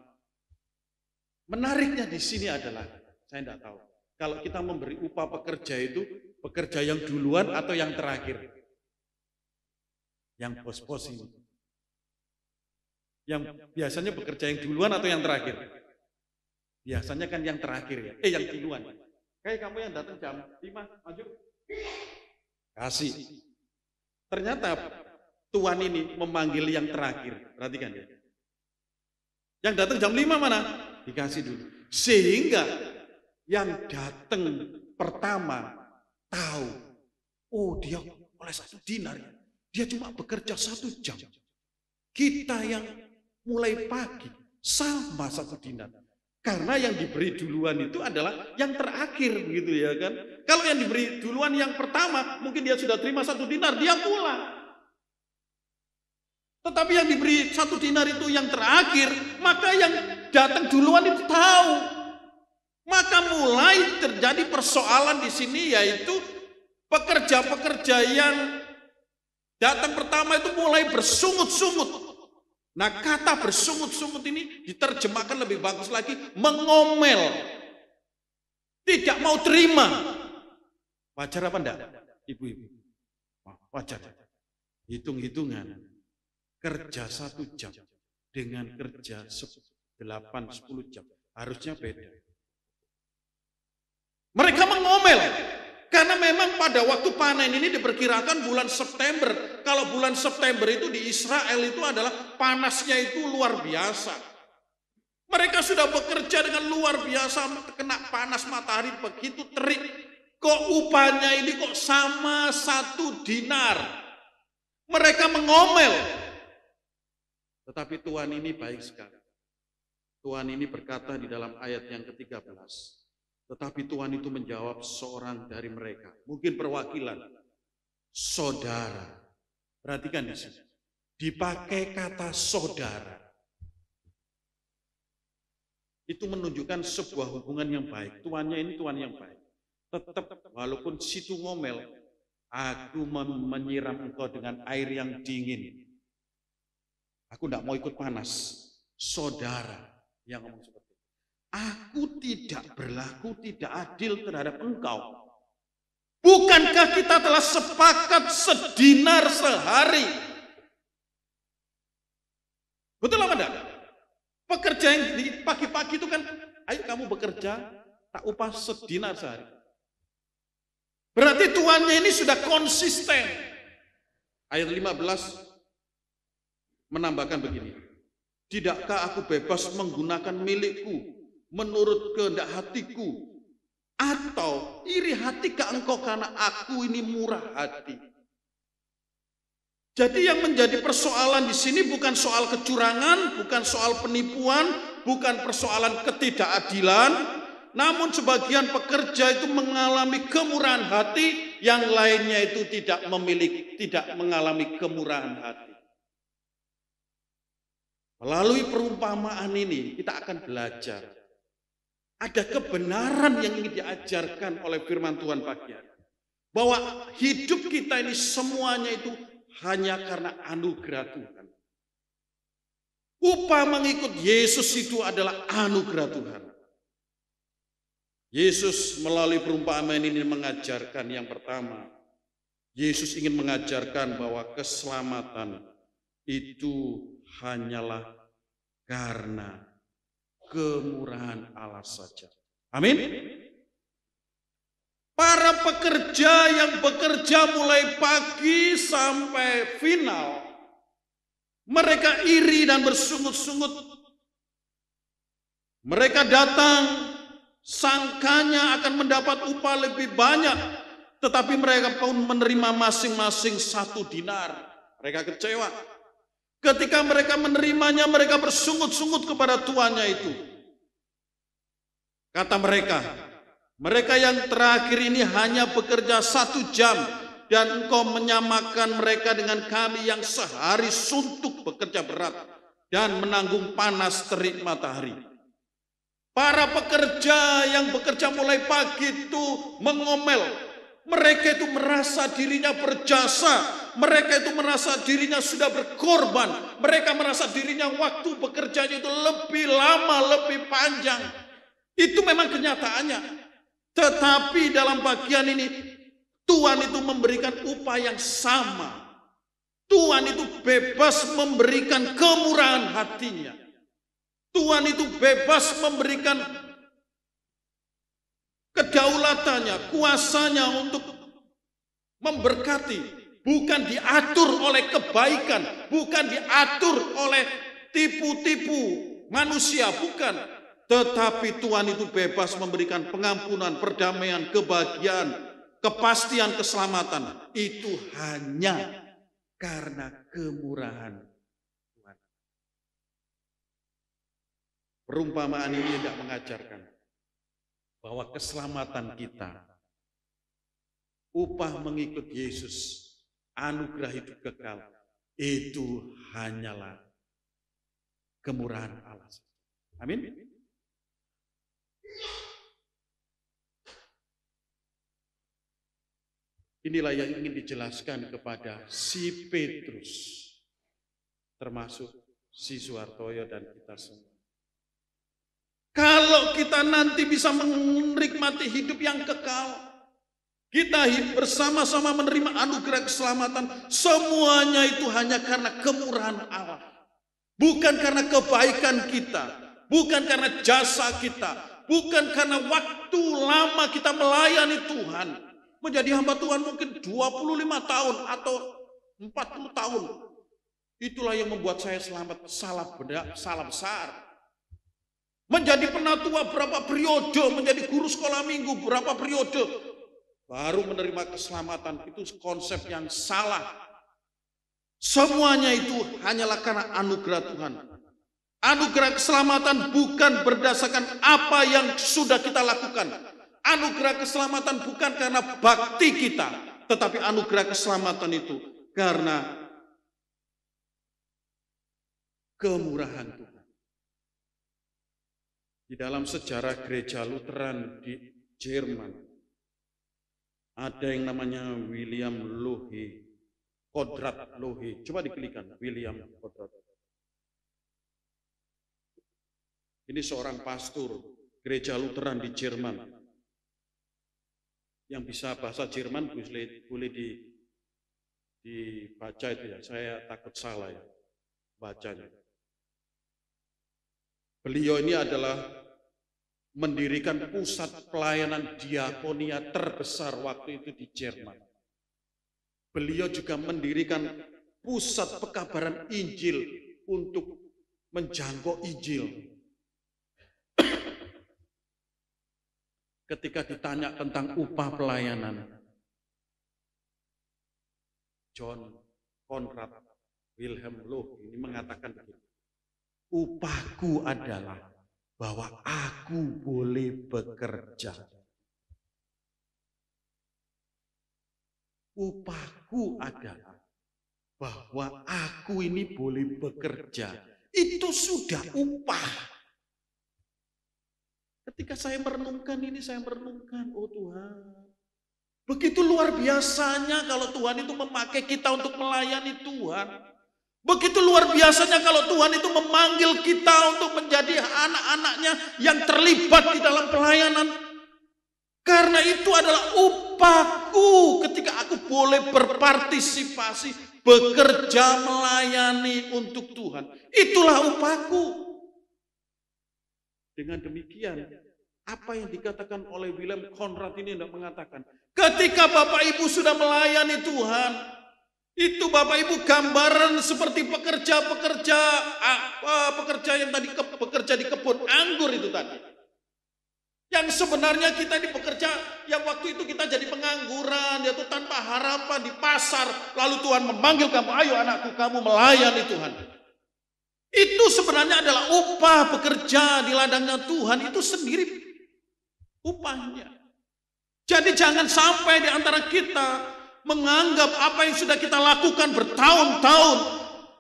Menariknya di sini adalah, saya tidak tahu, kalau kita memberi upah pekerja itu, pekerja yang duluan atau yang terakhir? Yang bos-bos ini. Yang biasanya bekerja yang duluan atau yang terakhir? Biasanya kan yang terakhir ya, yang duluan. Kayak kamu yang datang jam 5, maju. Kasih. Ternyata Tuhan ini memanggil yang terakhir. Perhatikan ya. Yang datang jam 5 mana? Dikasih dulu. Sehingga yang datang pertama tahu, oh dia oleh 1 dinar. Dia cuma bekerja 1 jam. Kita yang mulai pagi sama 1 dinar. Karena yang diberi duluan itu adalah yang terakhir gitu ya kan. Kalau yang diberi duluan yang pertama, mungkin dia sudah terima 1 dinar, dia pulang. Tetapi yang diberi 1 dinar itu yang terakhir, maka yang datang duluan itu tahu. Maka mulai terjadi persoalan di sini, yaitu pekerja-pekerja yang datang pertama itu mulai bersungut-sungut. Nah, kata bersungut-sungut ini diterjemahkan lebih bagus lagi, mengomel. Tidak mau terima. Wajar apa enggak, ibu-ibu? Wajar. Hitung-hitungan. Kerja 1 jam dengan kerja 8-10 jam. Harusnya beda. Mereka mengomel. Karena memang pada waktu panen ini diperkirakan bulan September. Kalau bulan September itu di Israel itu adalah panasnya itu luar biasa. Mereka sudah bekerja dengan luar biasa, kena panas matahari begitu terik. Kok upahnya ini kok sama 1 dinar? Mereka mengomel. Tetapi Tuhan ini baik sekali. Tuhan ini berkata di dalam ayat yang ke-13. Tetapi Tuhan itu menjawab seorang dari mereka. Mungkin perwakilan. Saudara. Perhatikan di sini. Dipakai kata saudara. Itu menunjukkan sebuah hubungan yang baik. Tuannya ini Tuhan yang baik. Tetap walaupun situ ngomel. Aku menyiram engkau dengan air yang dingin. Aku tidak mau ikut panas. Saudara yang ngomong seperti itu. Aku tidak berlaku tidak adil terhadap engkau. Bukankah kita telah sepakat sedinar sehari? Betul apa enggak? Pekerja yang di pagi-pagi itu kan, ayo kamu bekerja, tak upah sedinar sehari. Berarti tuannya ini sudah konsisten. Ayat 15 menambahkan begini. Tidakkah aku bebas menggunakan milikku menurut kehendak hatiku? Atau iri hatikah engkau karena aku ini murah hati? Jadi yang menjadi persoalan di sini bukan soal kecurangan, bukan soal penipuan, bukan persoalan ketidakadilan, namun sebagian pekerja itu mengalami kemurahan hati, yang lainnya itu tidak mengalami kemurahan hati. Melalui perumpamaan ini kita akan belajar ada kebenaran yang ingin diajarkan oleh firman Tuhan pagi hari. Bahwa hidup kita ini semuanya itu hanya karena anugerah Tuhan. Upah mengikut Yesus itu adalah anugerah Tuhan. Yesus melalui perumpamaan ini mengajarkan yang pertama. Yesus ingin mengajarkan bahwa keselamatan itu hanyalah karena kemurahan Allah saja. Amin. Para pekerja yang bekerja mulai pagi sampai final, mereka iri dan bersungut-sungut. Mereka datang, sangkanya akan mendapat upah lebih banyak, tetapi mereka pun menerima masing-masing 1 dinar. Mereka kecewa. Ketika mereka menerimanya, mereka bersungut-sungut kepada tuannya itu. Kata mereka yang terakhir ini hanya bekerja 1 jam, dan Engkau menyamakan mereka dengan kami yang sehari suntuk bekerja berat dan menanggung panas terik matahari. Para pekerja yang bekerja mulai pagi itu mengomel. Mereka itu merasa dirinya berjasa. Mereka itu merasa dirinya sudah berkorban. Mereka merasa dirinya waktu bekerjanya itu lebih lama, lebih panjang. Itu memang kenyataannya. Tetapi dalam bagian ini, Tuhan itu memberikan upah yang sama. Tuhan itu bebas memberikan kemurahan hatinya. Tuhan itu bebas memberikan kedaulatannya, kuasanya untuk memberkati. Bukan diatur oleh kebaikan, bukan diatur oleh tipu-tipu manusia, bukan. Tetapi Tuhan itu bebas memberikan pengampunan, perdamaian, kebahagiaan, kepastian, keselamatan. Itu hanya karena kemurahan Tuhan. Perumpamaan ini tidak mengajarkan bahwa keselamatan kita, upah mengikut Yesus, anugerah hidup kekal, itu hanyalah kemurahan Allah. Amin. Inilah yang ingin dijelaskan kepada si Petrus, termasuk si Suhartoyo dan kita semua. Kalau kita nanti bisa menikmati hidup yang kekal, kita bersama-sama menerima anugerah keselamatan, semuanya itu hanya karena kemurahan Allah. Bukan karena kebaikan kita, bukan karena jasa kita, bukan karena waktu lama kita melayani Tuhan. Menjadi hamba Tuhan mungkin 25 tahun atau 40 tahun. Itulah yang membuat saya selamat, salah besar. Menjadi penatua berapa periode, menjadi guru sekolah minggu berapa periode, baru menerima keselamatan. Itu konsep yang salah. Semuanya itu hanyalah karena anugerah Tuhan. Anugerah keselamatan bukan berdasarkan apa yang sudah kita lakukan. Anugerah keselamatan bukan karena bakti kita, tetapi anugerah keselamatan itu karena kemurahan Tuhan. Di dalam sejarah gereja Lutheran di Jerman, ada yang namanya William Lohe, Konrad Lohe. Coba diklikkan, William Konrad. Ini seorang pastor gereja Lutheran di Jerman. Yang bisa bahasa Jerman boleh dibaca itu ya. Saya takut salah ya bacanya. Beliau ini adalah mendirikan pusat pelayanan diakonia terbesar waktu itu di Jerman. Beliau juga mendirikan pusat pekabaran Injil untuk menjangkau Injil. Ketika ditanya tentang upah pelayanan, John Konrad Wilhelm Lohe ini mengatakan begini, upahku adalah bahwa aku boleh bekerja. Upahku adalah bahwa aku ini boleh bekerja. Itu sudah upah. Ketika saya merenungkan ini, saya merenungkan, oh Tuhan, begitu luar biasanya kalau Tuhan itu memakai kita untuk melayani Tuhan. Begitu luar biasanya kalau Tuhan itu memanggil kita untuk menjadi anak-anaknya yang terlibat di dalam pelayanan. Karena itu adalah upahku ketika aku boleh berpartisipasi, bekerja, melayani untuk Tuhan. Itulah upahku. Dengan demikian, apa yang dikatakan oleh William Konrad ini tidak mengatakan, ketika Bapak Ibu sudah melayani Tuhan, itu Bapak Ibu gambaran seperti pekerja yang tadi bekerja di kebun anggur itu tadi. Yang sebenarnya kita di pekerja yang waktu itu kita jadi pengangguran, yaitu tanpa harapan di pasar, lalu Tuhan memanggil kamu, ayo anakku kamu melayani Tuhan. Itu sebenarnya adalah upah bekerja di ladangnya Tuhan, itu sendiri upahnya. Jadi jangan sampai di antara kita menganggap apa yang sudah kita lakukan bertahun-tahun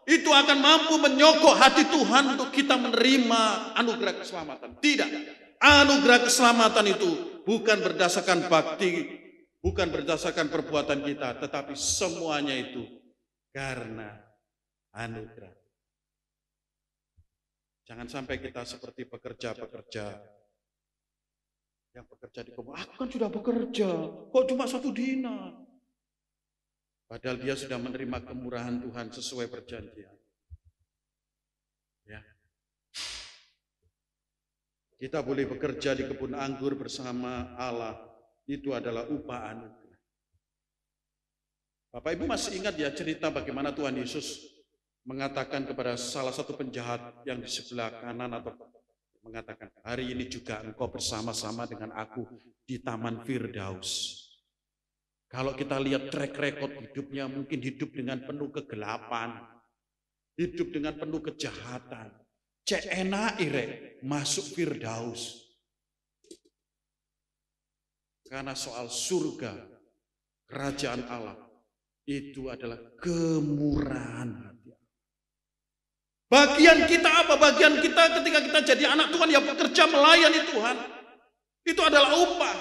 itu akan mampu menyokok hati Tuhan untuk kita menerima anugerah keselamatan. Tidak. Anugerah keselamatan itu bukan berdasarkan bakti, bukan berdasarkan perbuatan kita, tetapi semuanya itu karena anugerah. Jangan sampai kita seperti pekerja-pekerja yang bekerja di kebun. Aku kan sudah bekerja, kok cuma 1 dinar? Padahal dia sudah menerima kemurahan Tuhan sesuai perjanjian. Ya. Kita boleh bekerja di kebun anggur bersama Allah. Itu adalah upah anugerah. Bapak Ibu masih ingat ya cerita bagaimana Tuhan Yesus mengatakan kepada salah satu penjahat yang di sebelah kanan atau mengatakan, hari ini juga engkau bersama-sama dengan aku di Taman Firdaus. Kalau kita lihat track record hidupnya, mungkin hidup dengan penuh kegelapan, hidup dengan penuh kejahatan. Cek enak irek masuk Firdaus. Karena soal surga, kerajaan Allah, itu adalah kemurahan hati. Bagian kita apa? Bagian kita ketika kita jadi anak Tuhan, ya bekerja melayani Tuhan. Itu adalah upah.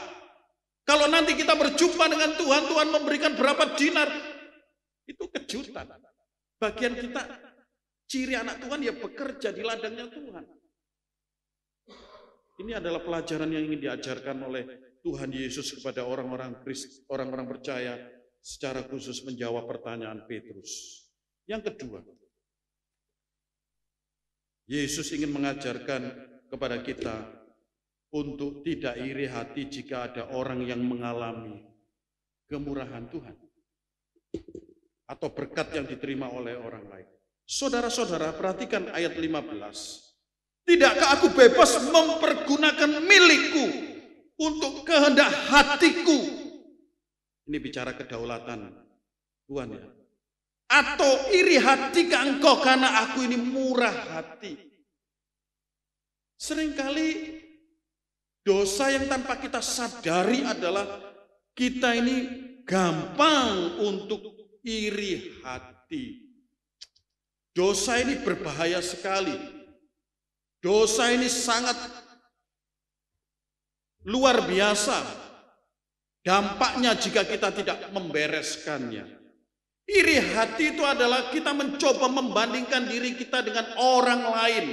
Kalau nanti kita berjumpa dengan Tuhan, Tuhan memberikan berapa dinar, itu kejutan. Bagian kita, ciri anak Tuhan ya bekerja di ladangnya Tuhan. Ini adalah pelajaran yang ingin diajarkan oleh Tuhan Yesus kepada orang-orang percaya, secara khusus menjawab pertanyaan Petrus. Yang kedua, Yesus ingin mengajarkan kepada kita untuk tidak iri hati jika ada orang yang mengalami kemurahan Tuhan atau berkat yang diterima oleh orang lain. Saudara-saudara, perhatikan ayat 15. Tidakkah aku bebas mempergunakan milikku untuk kehendak hatiku? Ini bicara kedaulatan Tuhan ya. Atau iri hati ke engkau karena aku ini murah hati. Seringkali dosa yang tanpa kita sadari adalah kita ini gampang untuk iri hati. Dosa ini berbahaya sekali. Dosa ini sangat luar biasa. Dampaknya jika kita tidak membereskannya. Iri hati itu adalah kita mencoba membandingkan diri kita dengan orang lain.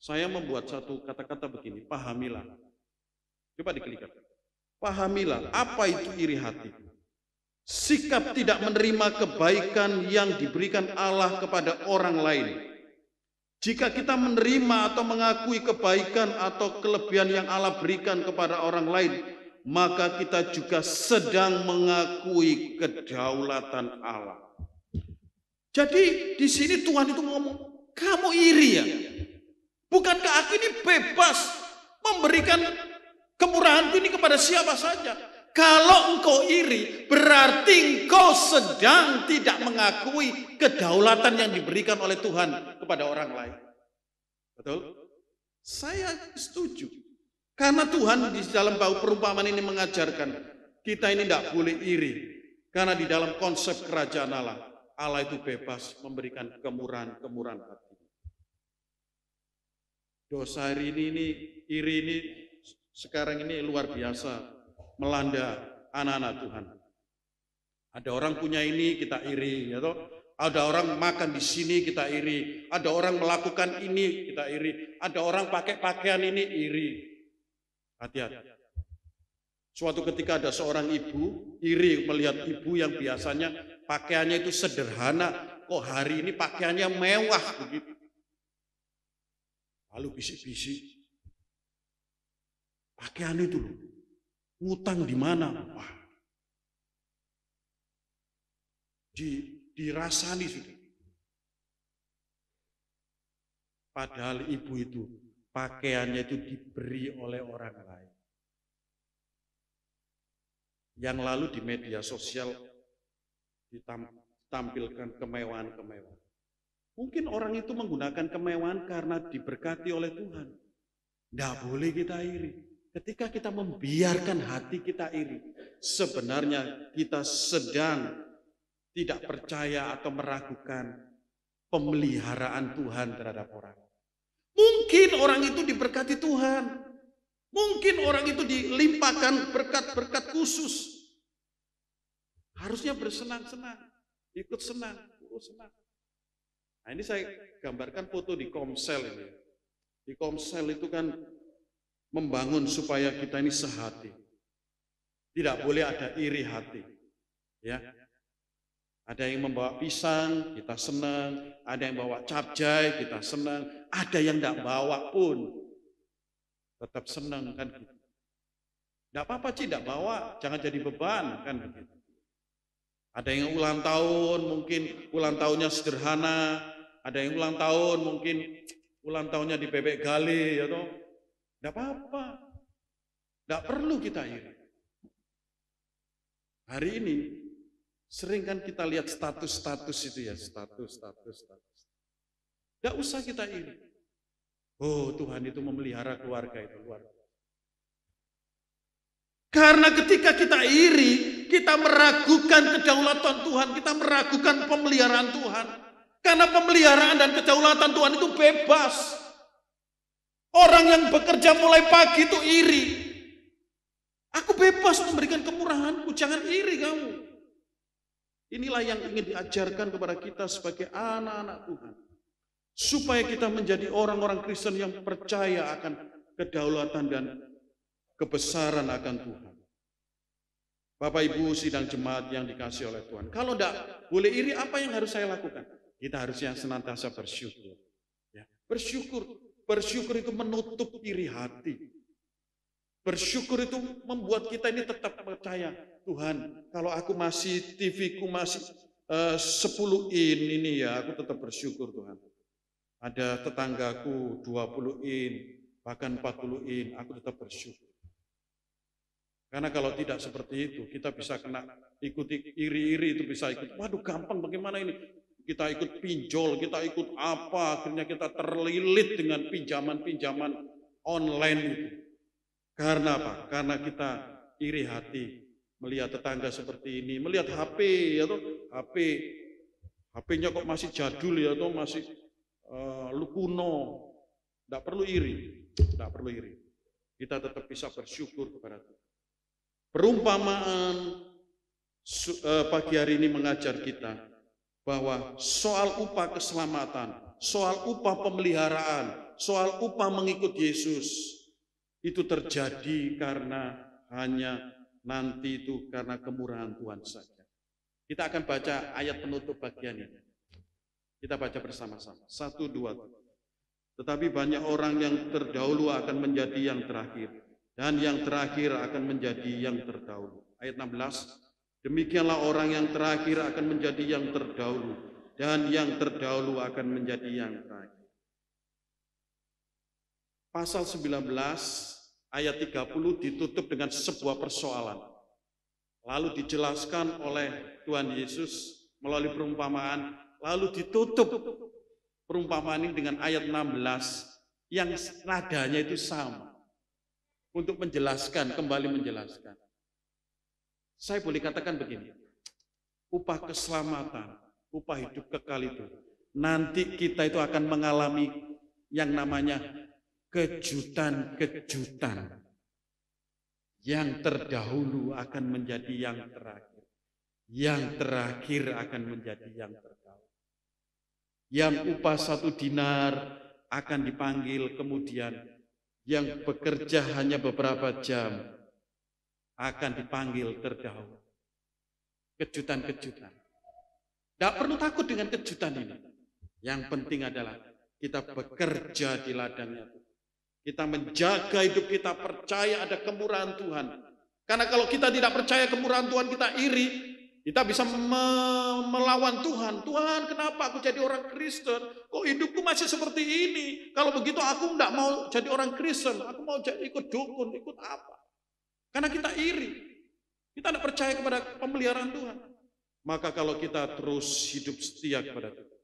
Saya membuat satu kata-kata begini, pahamilah. Coba diklik. Pahamilah, apa itu iri hati? Sikap tidak menerima kebaikan yang diberikan Allah kepada orang lain. Jika kita menerima atau mengakui kebaikan atau kelebihan yang Allah berikan kepada orang lain, maka kita juga sedang mengakui kedaulatan Allah. Jadi di sini Tuhan itu ngomong, kamu iri ya? Bukankah aku ini bebas memberikan kemurahanku ini kepada siapa saja? Kalau engkau iri, berarti engkau sedang tidak mengakui kedaulatan yang diberikan oleh Tuhan kepada orang lain. Betul? Saya setuju. Karena Tuhan di dalam perumpamaan ini mengajarkan, kita ini tidak boleh iri. Karena di dalam konsep kerajaan Allah, Allah itu bebas memberikan kemurahan hati. Dosa iri ini sekarang ini luar biasa melanda anak-anak Tuhan. Ada orang punya ini kita iri, ya toh? Ada orang makan di sini kita iri, ada orang melakukan ini kita iri, ada orang pakai pakaian ini iri. Hati-hati. Suatu ketika ada seorang ibu iri melihat ibu yang biasanya pakaiannya itu sederhana, kok hari ini pakaiannya mewah begitu. Lalu bisik-bisik, pakaian itu loh, ngutang di mana? Wah, dirasani sudah. Padahal ibu itu pakaiannya itu diberi oleh orang lain. Yang lalu di media sosial ditampilkan kemewahan-kemewahan. Mungkin orang itu menggunakan kemewahan karena diberkati oleh Tuhan. Tidak boleh kita iri. Ketika kita membiarkan hati kita iri, sebenarnya kita sedang tidak percaya atau meragukan pemeliharaan Tuhan terhadap orang. Mungkin orang itu diberkati Tuhan. Mungkin orang itu dilimpahkan berkat-berkat khusus. Harusnya bersenang-senang, ikut senang, senang. Nah, ini saya gambarkan foto di Komsel ini. Di Komsel itu kan membangun supaya kita ini sehati. Tidak boleh ada iri hati. Ya. Ada yang membawa pisang, kita senang. Ada yang bawa capcay, kita senang. Ada yang tidak bawa pun tetap senang kan gitu. Tidak apa-apa sih, tidak bawa, jangan jadi beban kan begitu. Ada yang ulang tahun, mungkin ulang tahunnya sederhana. Ada yang ulang tahun, mungkin ulang tahunnya di bebek gali, ya toh. Tidak apa-apa. Tidak perlu kita iri. Hari ini sering kan kita lihat status-status itu ya, status. Tidak usah kita iri. Oh, Tuhan itu memelihara keluarga itu luar biasa. Karena ketika kita iri, kita meragukan kedaulatan Tuhan, kita meragukan pemeliharaan Tuhan. Karena pemeliharaan dan kedaulatan Tuhan itu bebas. Orang yang bekerja mulai pagi itu iri. Aku bebas memberikan kemurahanku, jangan iri kamu. Inilah yang ingin diajarkan kepada kita sebagai anak-anak Tuhan. Supaya kita menjadi orang-orang Kristen yang percaya akan kedaulatan dan kebesaran akan Tuhan. Bapak Ibu sidang jemaat yang dikasihi oleh Tuhan. Kalau tidak boleh iri, apa yang harus saya lakukan? Kita harusnya senantiasa bersyukur. Ya, bersyukur itu menutup iri hati. Bersyukur itu membuat kita ini tetap percaya. Tuhan, kalau aku masih TV-ku masih 10 in ini ya, aku tetap bersyukur Tuhan. Ada tetanggaku 20 in, bahkan 40 in, aku tetap bersyukur. Karena kalau tidak seperti itu, kita bisa kena ikuti iri-iri, itu bisa ikut, waduh gampang bagaimana ini. Kita ikut pinjol, kita ikut apa, akhirnya kita terlilit dengan pinjaman-pinjaman online itu. Karena apa? Karena kita iri hati, melihat tetangga seperti ini, melihat HP, ya toh, HP-nya kok masih jadul ya toh, masih lu kuno. Tidak perlu iri, tidak perlu iri. Kita tetap bisa bersyukur kepada Tuhan. Perumpamaan pagi hari ini mengajar kita bahwa soal upah keselamatan, soal upah pemeliharaan, soal upah mengikut Yesus itu terjadi karena hanya nanti itu karena kemurahan Tuhan saja. Kita akan baca ayat penutup bagian ini. Kita baca bersama-sama. 1, 2, 3. Tetapi banyak orang yang terdahulu akan menjadi yang terakhir, dan yang terakhir akan menjadi yang terdahulu. Ayat 16. Demikianlah orang yang terakhir akan menjadi yang terdahulu, dan yang terdahulu akan menjadi yang terakhir. Pasal 19 ayat 30 ditutup dengan sebuah persoalan. Lalu dijelaskan oleh Tuhan Yesus melalui perumpamaan, lalu ditutup perumpamaan ini dengan ayat 16 yang nadanya itu sama. Untuk menjelaskan, kembali menjelaskan. Saya boleh katakan begini, upah keselamatan, upah hidup kekal itu, nanti kita itu akan mengalami yang namanya kejutan-kejutan. Yang terdahulu akan menjadi yang terakhir. Yang terakhir akan menjadi yang terdahulu. Yang upah 1 dinar akan dipanggil kemudian. Yang bekerja hanya beberapa jam akan dipanggil terdahulu. Kejutan-kejutan. Tidak perlu takut dengan kejutan ini. Yang penting adalah kita bekerja di ladangnya Tuhan. Kita menjaga hidup kita, percaya ada kemurahan Tuhan. Karena kalau kita tidak percaya kemurahan Tuhan, kita iri, kita bisa melawan Tuhan. Tuhan, kenapa aku jadi orang Kristen? Kok hidupku masih seperti ini? Kalau begitu aku tidak mau jadi orang Kristen. Aku mau ikut dukun, ikut apa? Karena kita iri. Kita tidak percaya kepada pemeliharaan Tuhan. Maka kalau kita terus hidup setia kepada Tuhan,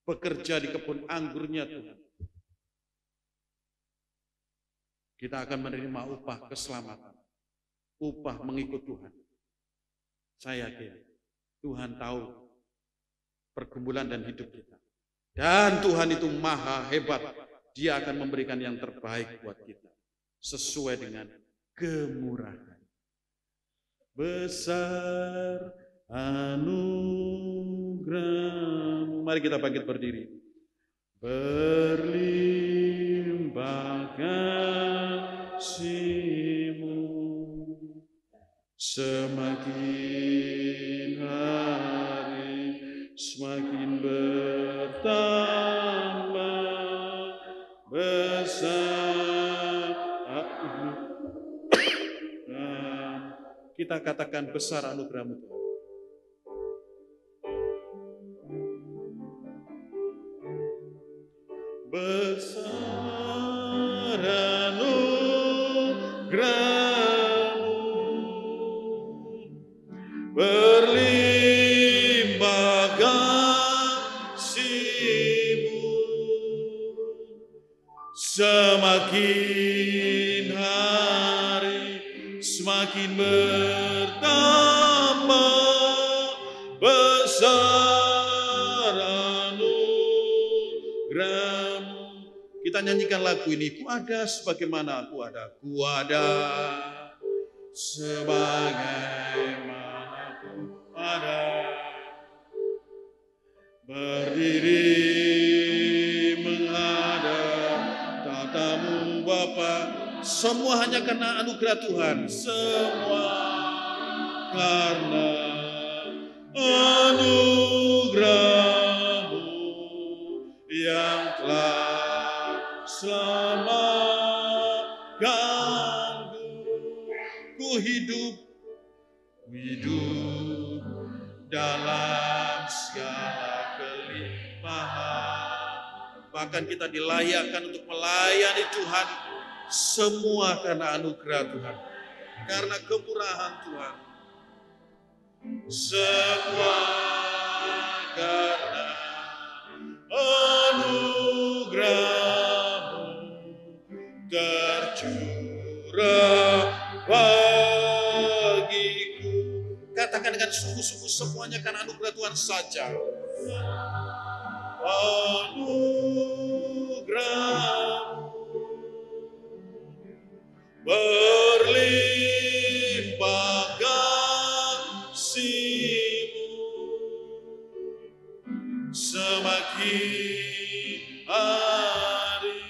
bekerja di kebun anggurnya Tuhan, kita akan menerima upah keselamatan, upah mengikut Tuhan. Saya yakin Tuhan tahu pergumulan dan hidup kita. Dan Tuhan itu maha hebat. Dia akan memberikan yang terbaik buat kita. Sesuai dengan kemurahan. Besar anugerah-Mu. Mari kita bangkit berdiri. Berlimpah kasih-Mu, semakin hari semakin bertambah besar. Kita katakan besar anugerah-Mu Tuhan. Besar anugerah-Mu, berlimpah kasih-Mu, semakin hari semakin bertambah besar anugerah-Mu. Kita nyanyikan lagu ini. Ku ada sebagaimana aku ada. Ku ada sebagaimana ku ada. Berdiri menghadap tatamu Bapa. Semua hanya karena anugerah Tuhan. Semua karena anugerah-Mu yang telah selamatkanku. Ku hidup dalam segala kelimpahan. Bahkan kita dilayakkan untuk melayani Tuhan. Semua karena anugerah Tuhan, karena kemurahan Tuhan. Semua karena anugerah-Mu tercurah bagiku. Katakan dengan sungguh-sungguh, semuanya karena anugerah Tuhan saja. Anugerah-Mu berlimpah kasih-Mu, semakin hari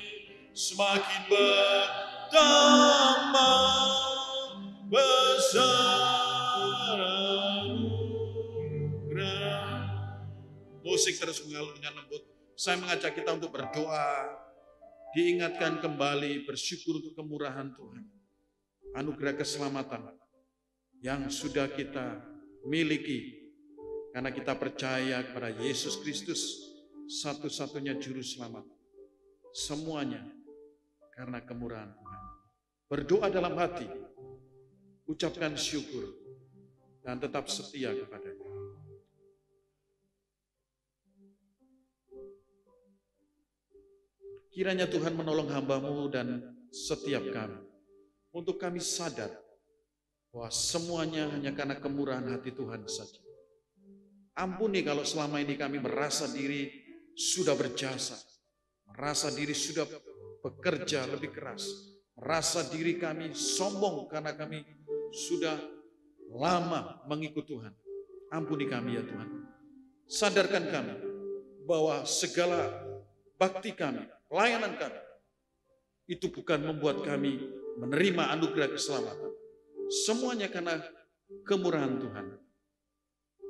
semakin bertambah besar anugerah. Musik terus mengalun dengan lembut. Saya mengajak kita untuk berdoa, diingatkan kembali, bersyukur untuk kemurahan Tuhan. Anugerah keselamatan yang sudah kita miliki karena kita percaya kepada Yesus Kristus, satu-satunya juru selamat. Semuanya karena kemurahan Tuhan. Berdoa dalam hati, ucapkan syukur, dan tetap setia kepada-Nya. Kiranya Tuhan menolong hamba-Mu dan setiap kami, untuk kami sadar bahwa semuanya hanya karena kemurahan hati Tuhan saja. Ampuni kalau selama ini kami merasa diri sudah berjasa, merasa diri sudah bekerja lebih keras, merasa diri kami sombong karena kami sudah lama mengikut Tuhan. Ampuni kami ya Tuhan. Sadarkan kami bahwa segala bakti kami, pelayanan kami, itu bukan membuat kami menerima anugerah keselamatan. Semuanya karena kemurahan Tuhan.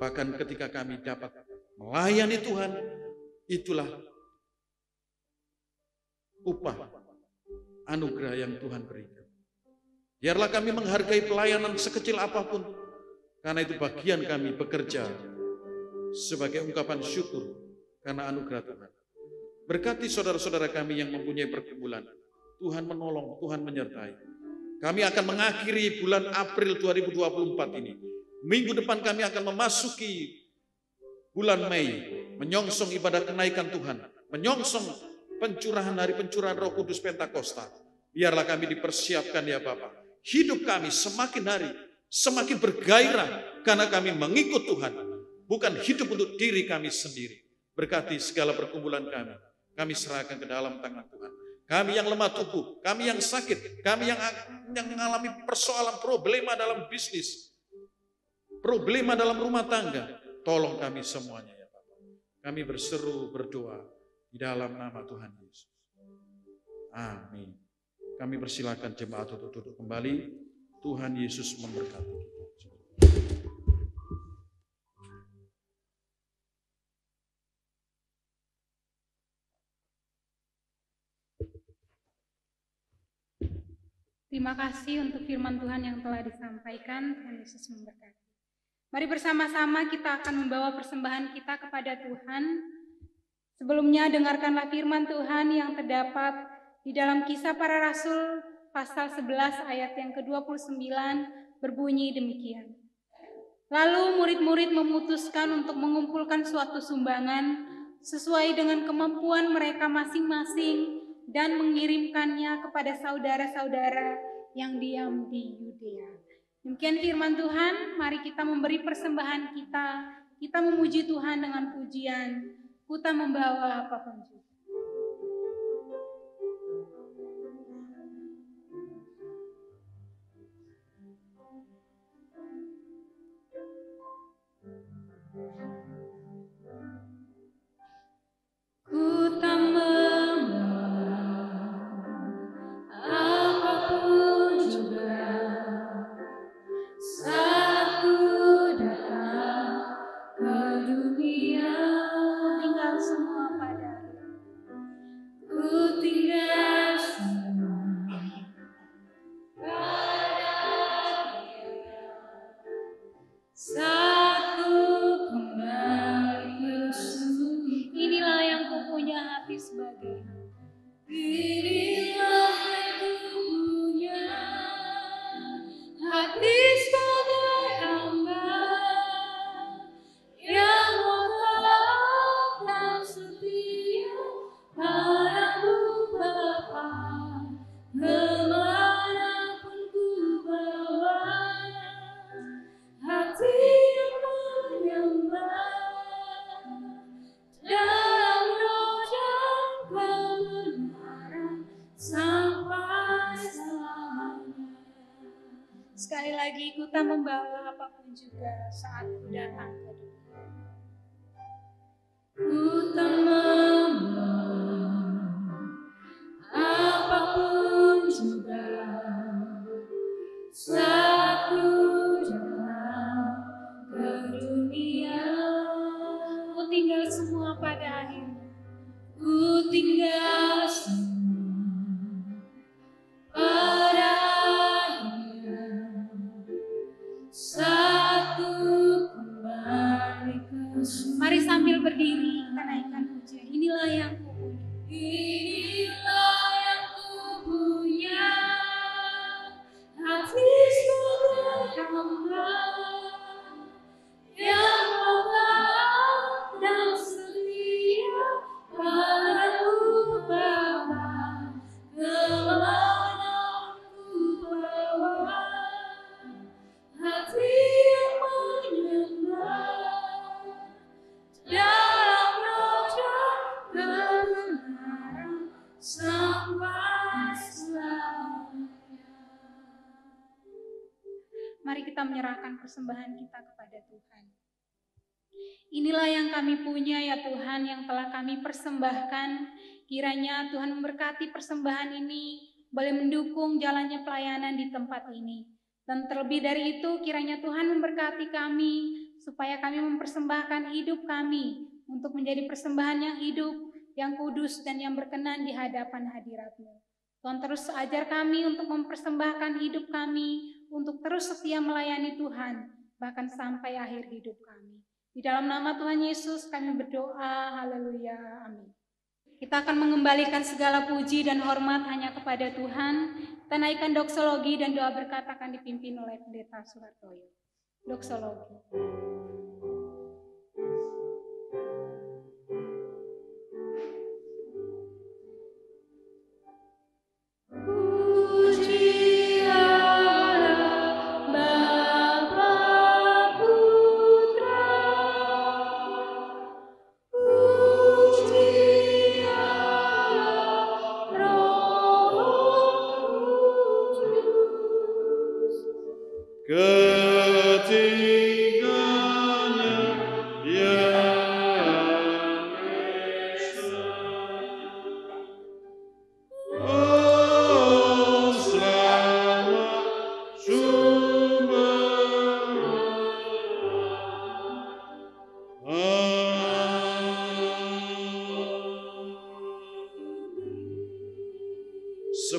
Bahkan ketika kami dapat melayani Tuhan, itulah upah anugerah yang Tuhan berikan. Biarlah kami menghargai pelayanan sekecil apapun, karena itu bagian kami bekerja sebagai ungkapan syukur karena anugerah Tuhan. Berkati saudara-saudara kami yang mempunyai pergumulan. Tuhan menolong, Tuhan menyertai. Kami akan mengakhiri bulan April 2024 ini. Minggu depan kami akan memasuki bulan Mei, menyongsong ibadah kenaikan Tuhan, menyongsong pencurahan hari pencurahan Roh Kudus Pentakosta. Biarlah kami dipersiapkan ya Bapa. Hidup kami semakin hari semakin bergairah karena kami mengikut Tuhan, bukan hidup untuk diri kami sendiri. Berkati segala perkumpulan kami serahkan ke dalam tangan Tuhan. Kami yang lemah tubuh, kami yang sakit, kami yang mengalami persoalan problema dalam bisnis, problema dalam rumah tangga, tolong kami semuanya ya Bapak. Kami berseru berdoa di dalam nama Tuhan Yesus. Amin. Kami persilakan jemaat untuk duduk kembali. Tuhan Yesus memberkati kita. Terima kasih untuk firman Tuhan yang telah disampaikan. Tuhan Yesus memberkati. Mari bersama-sama kita akan membawa persembahan kita kepada Tuhan. Sebelumnya dengarkanlah firman Tuhan yang terdapat di dalam Kisah Para Rasul pasal 11 ayat yang ke-29 berbunyi demikian. Lalu murid-murid memutuskan untuk mengumpulkan suatu sumbangan sesuai dengan kemampuan mereka masing-masing dan mengirimkannya kepada saudara-saudara yang diam di Yudea. Demikian firman Tuhan, mari kita memberi persembahan kita. Kita memuji Tuhan dengan pujian. Kita membawa apapun juga. Ku tak apapun juga saat ku datang ke dunia, tinggal semua padamu. Ku tinggal semua padamu. Saat ku kembali ke surga, inilah yang ku punya hati sebagai hamba. Inilah yang ku punya hati sebagai hamba, yang taat dan setia padamu Bapa, kemanapun ku bawa, hati yang menyembah dalam roh dan kebenaran sampai selamanya. Sekali lagi, ku tak membawa apapun juga saat ku datang ke dunia. Ku tak membawa apapun juga saat ku datang ke dunia. Ku tinggal semua pada akhirnya. Ku tinggal semua pada akhirnya. Saat ku kembali ke surga. Mari sambil berdiri kita naikkan pujian. Inilah yang ku punya. Inilah yang ku punya, hati sebagai hamba, yang taat dan setia padamu Bapa, kemanapun ku bawa, hati yang menyembah dalam roh dan kebenaran sampai selamanya. Mari kita menyerahkan persembahan kita kepada Tuhan. Inilah yang kami punya ya Tuhan, yang telah kami persembahkan. Kiranya Tuhan memberkati persembahan ini, boleh mendukung jalannya pelayanan di tempat ini. Dan terlebih dari itu, kiranya Tuhan memberkati kami, supaya kami mempersembahkan hidup kami untuk menjadi persembahan yang hidup, yang kudus, dan yang berkenan di hadapan hadirat-Mu. Tuhan terus ajar kami untuk mempersembahkan hidup kami, untuk terus setia melayani Tuhan, bahkan sampai akhir hidup kami. Di dalam nama Tuhan Yesus kami berdoa, haleluya, amin. Kita akan mengembalikan segala puji dan hormat hanya kepada Tuhan. Kita naikkan doksologi dan doa berkat akan dipimpin oleh Pendeta Suhartoyo. Doksologi. Puji Allah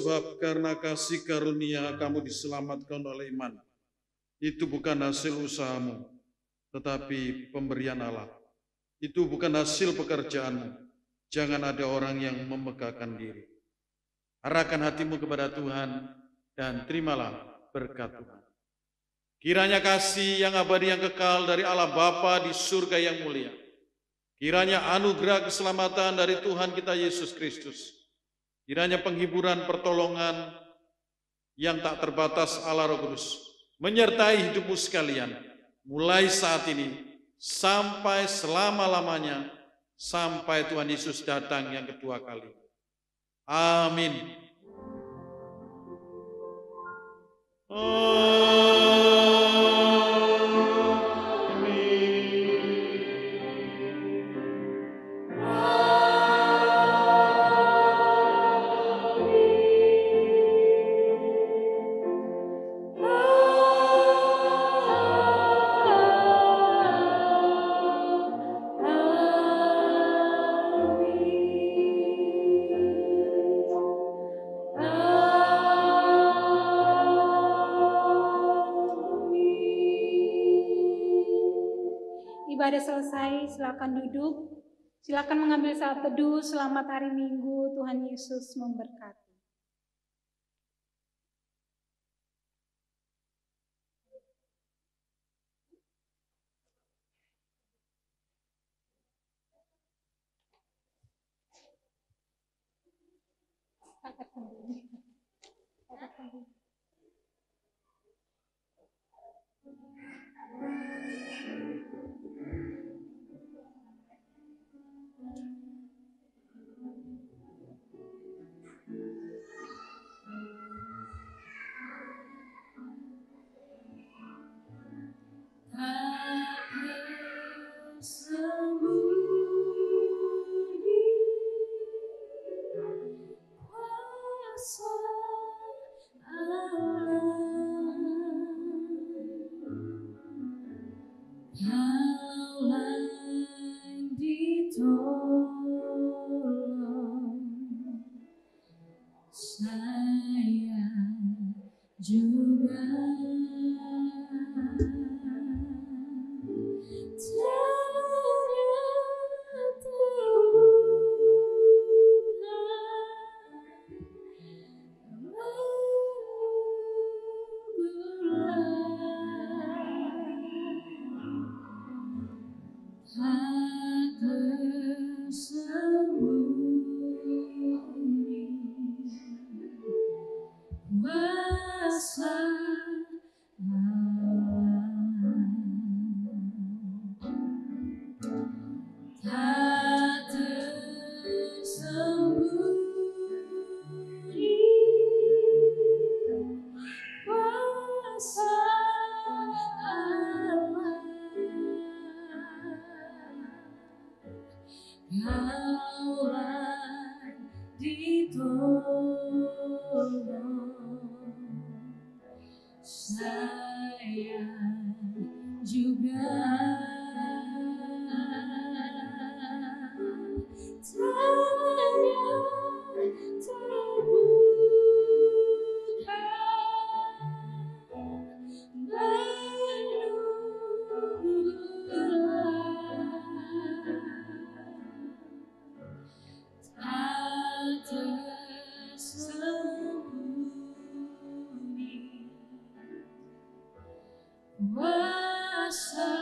sebab karena kasih karunia kamu diselamatkan oleh iman. Itu bukan hasil usahamu, tetapi pemberian Allah. Itu bukan hasil pekerjaanmu. Jangan ada orang yang memegahkan diri. Arahkan hatimu kepada Tuhan dan terimalah berkat Tuhan. Kiranya kasih yang abadi yang kekal dari Allah Bapa di surga yang mulia, kiranya anugerah keselamatan dari Tuhan kita Yesus Kristus, kiranya penghiburan pertolongan yang tak terbatas Allah Roh Kudus menyertai hidupmu sekalian, mulai saat ini sampai selama-lamanya, sampai Tuhan Yesus datang yang kedua kali. Amin. Ibadah selesai, silakan duduk. Silakan mengambil saat teduh. Selamat hari Minggu, Tuhan Yesus memberkati. Kuasa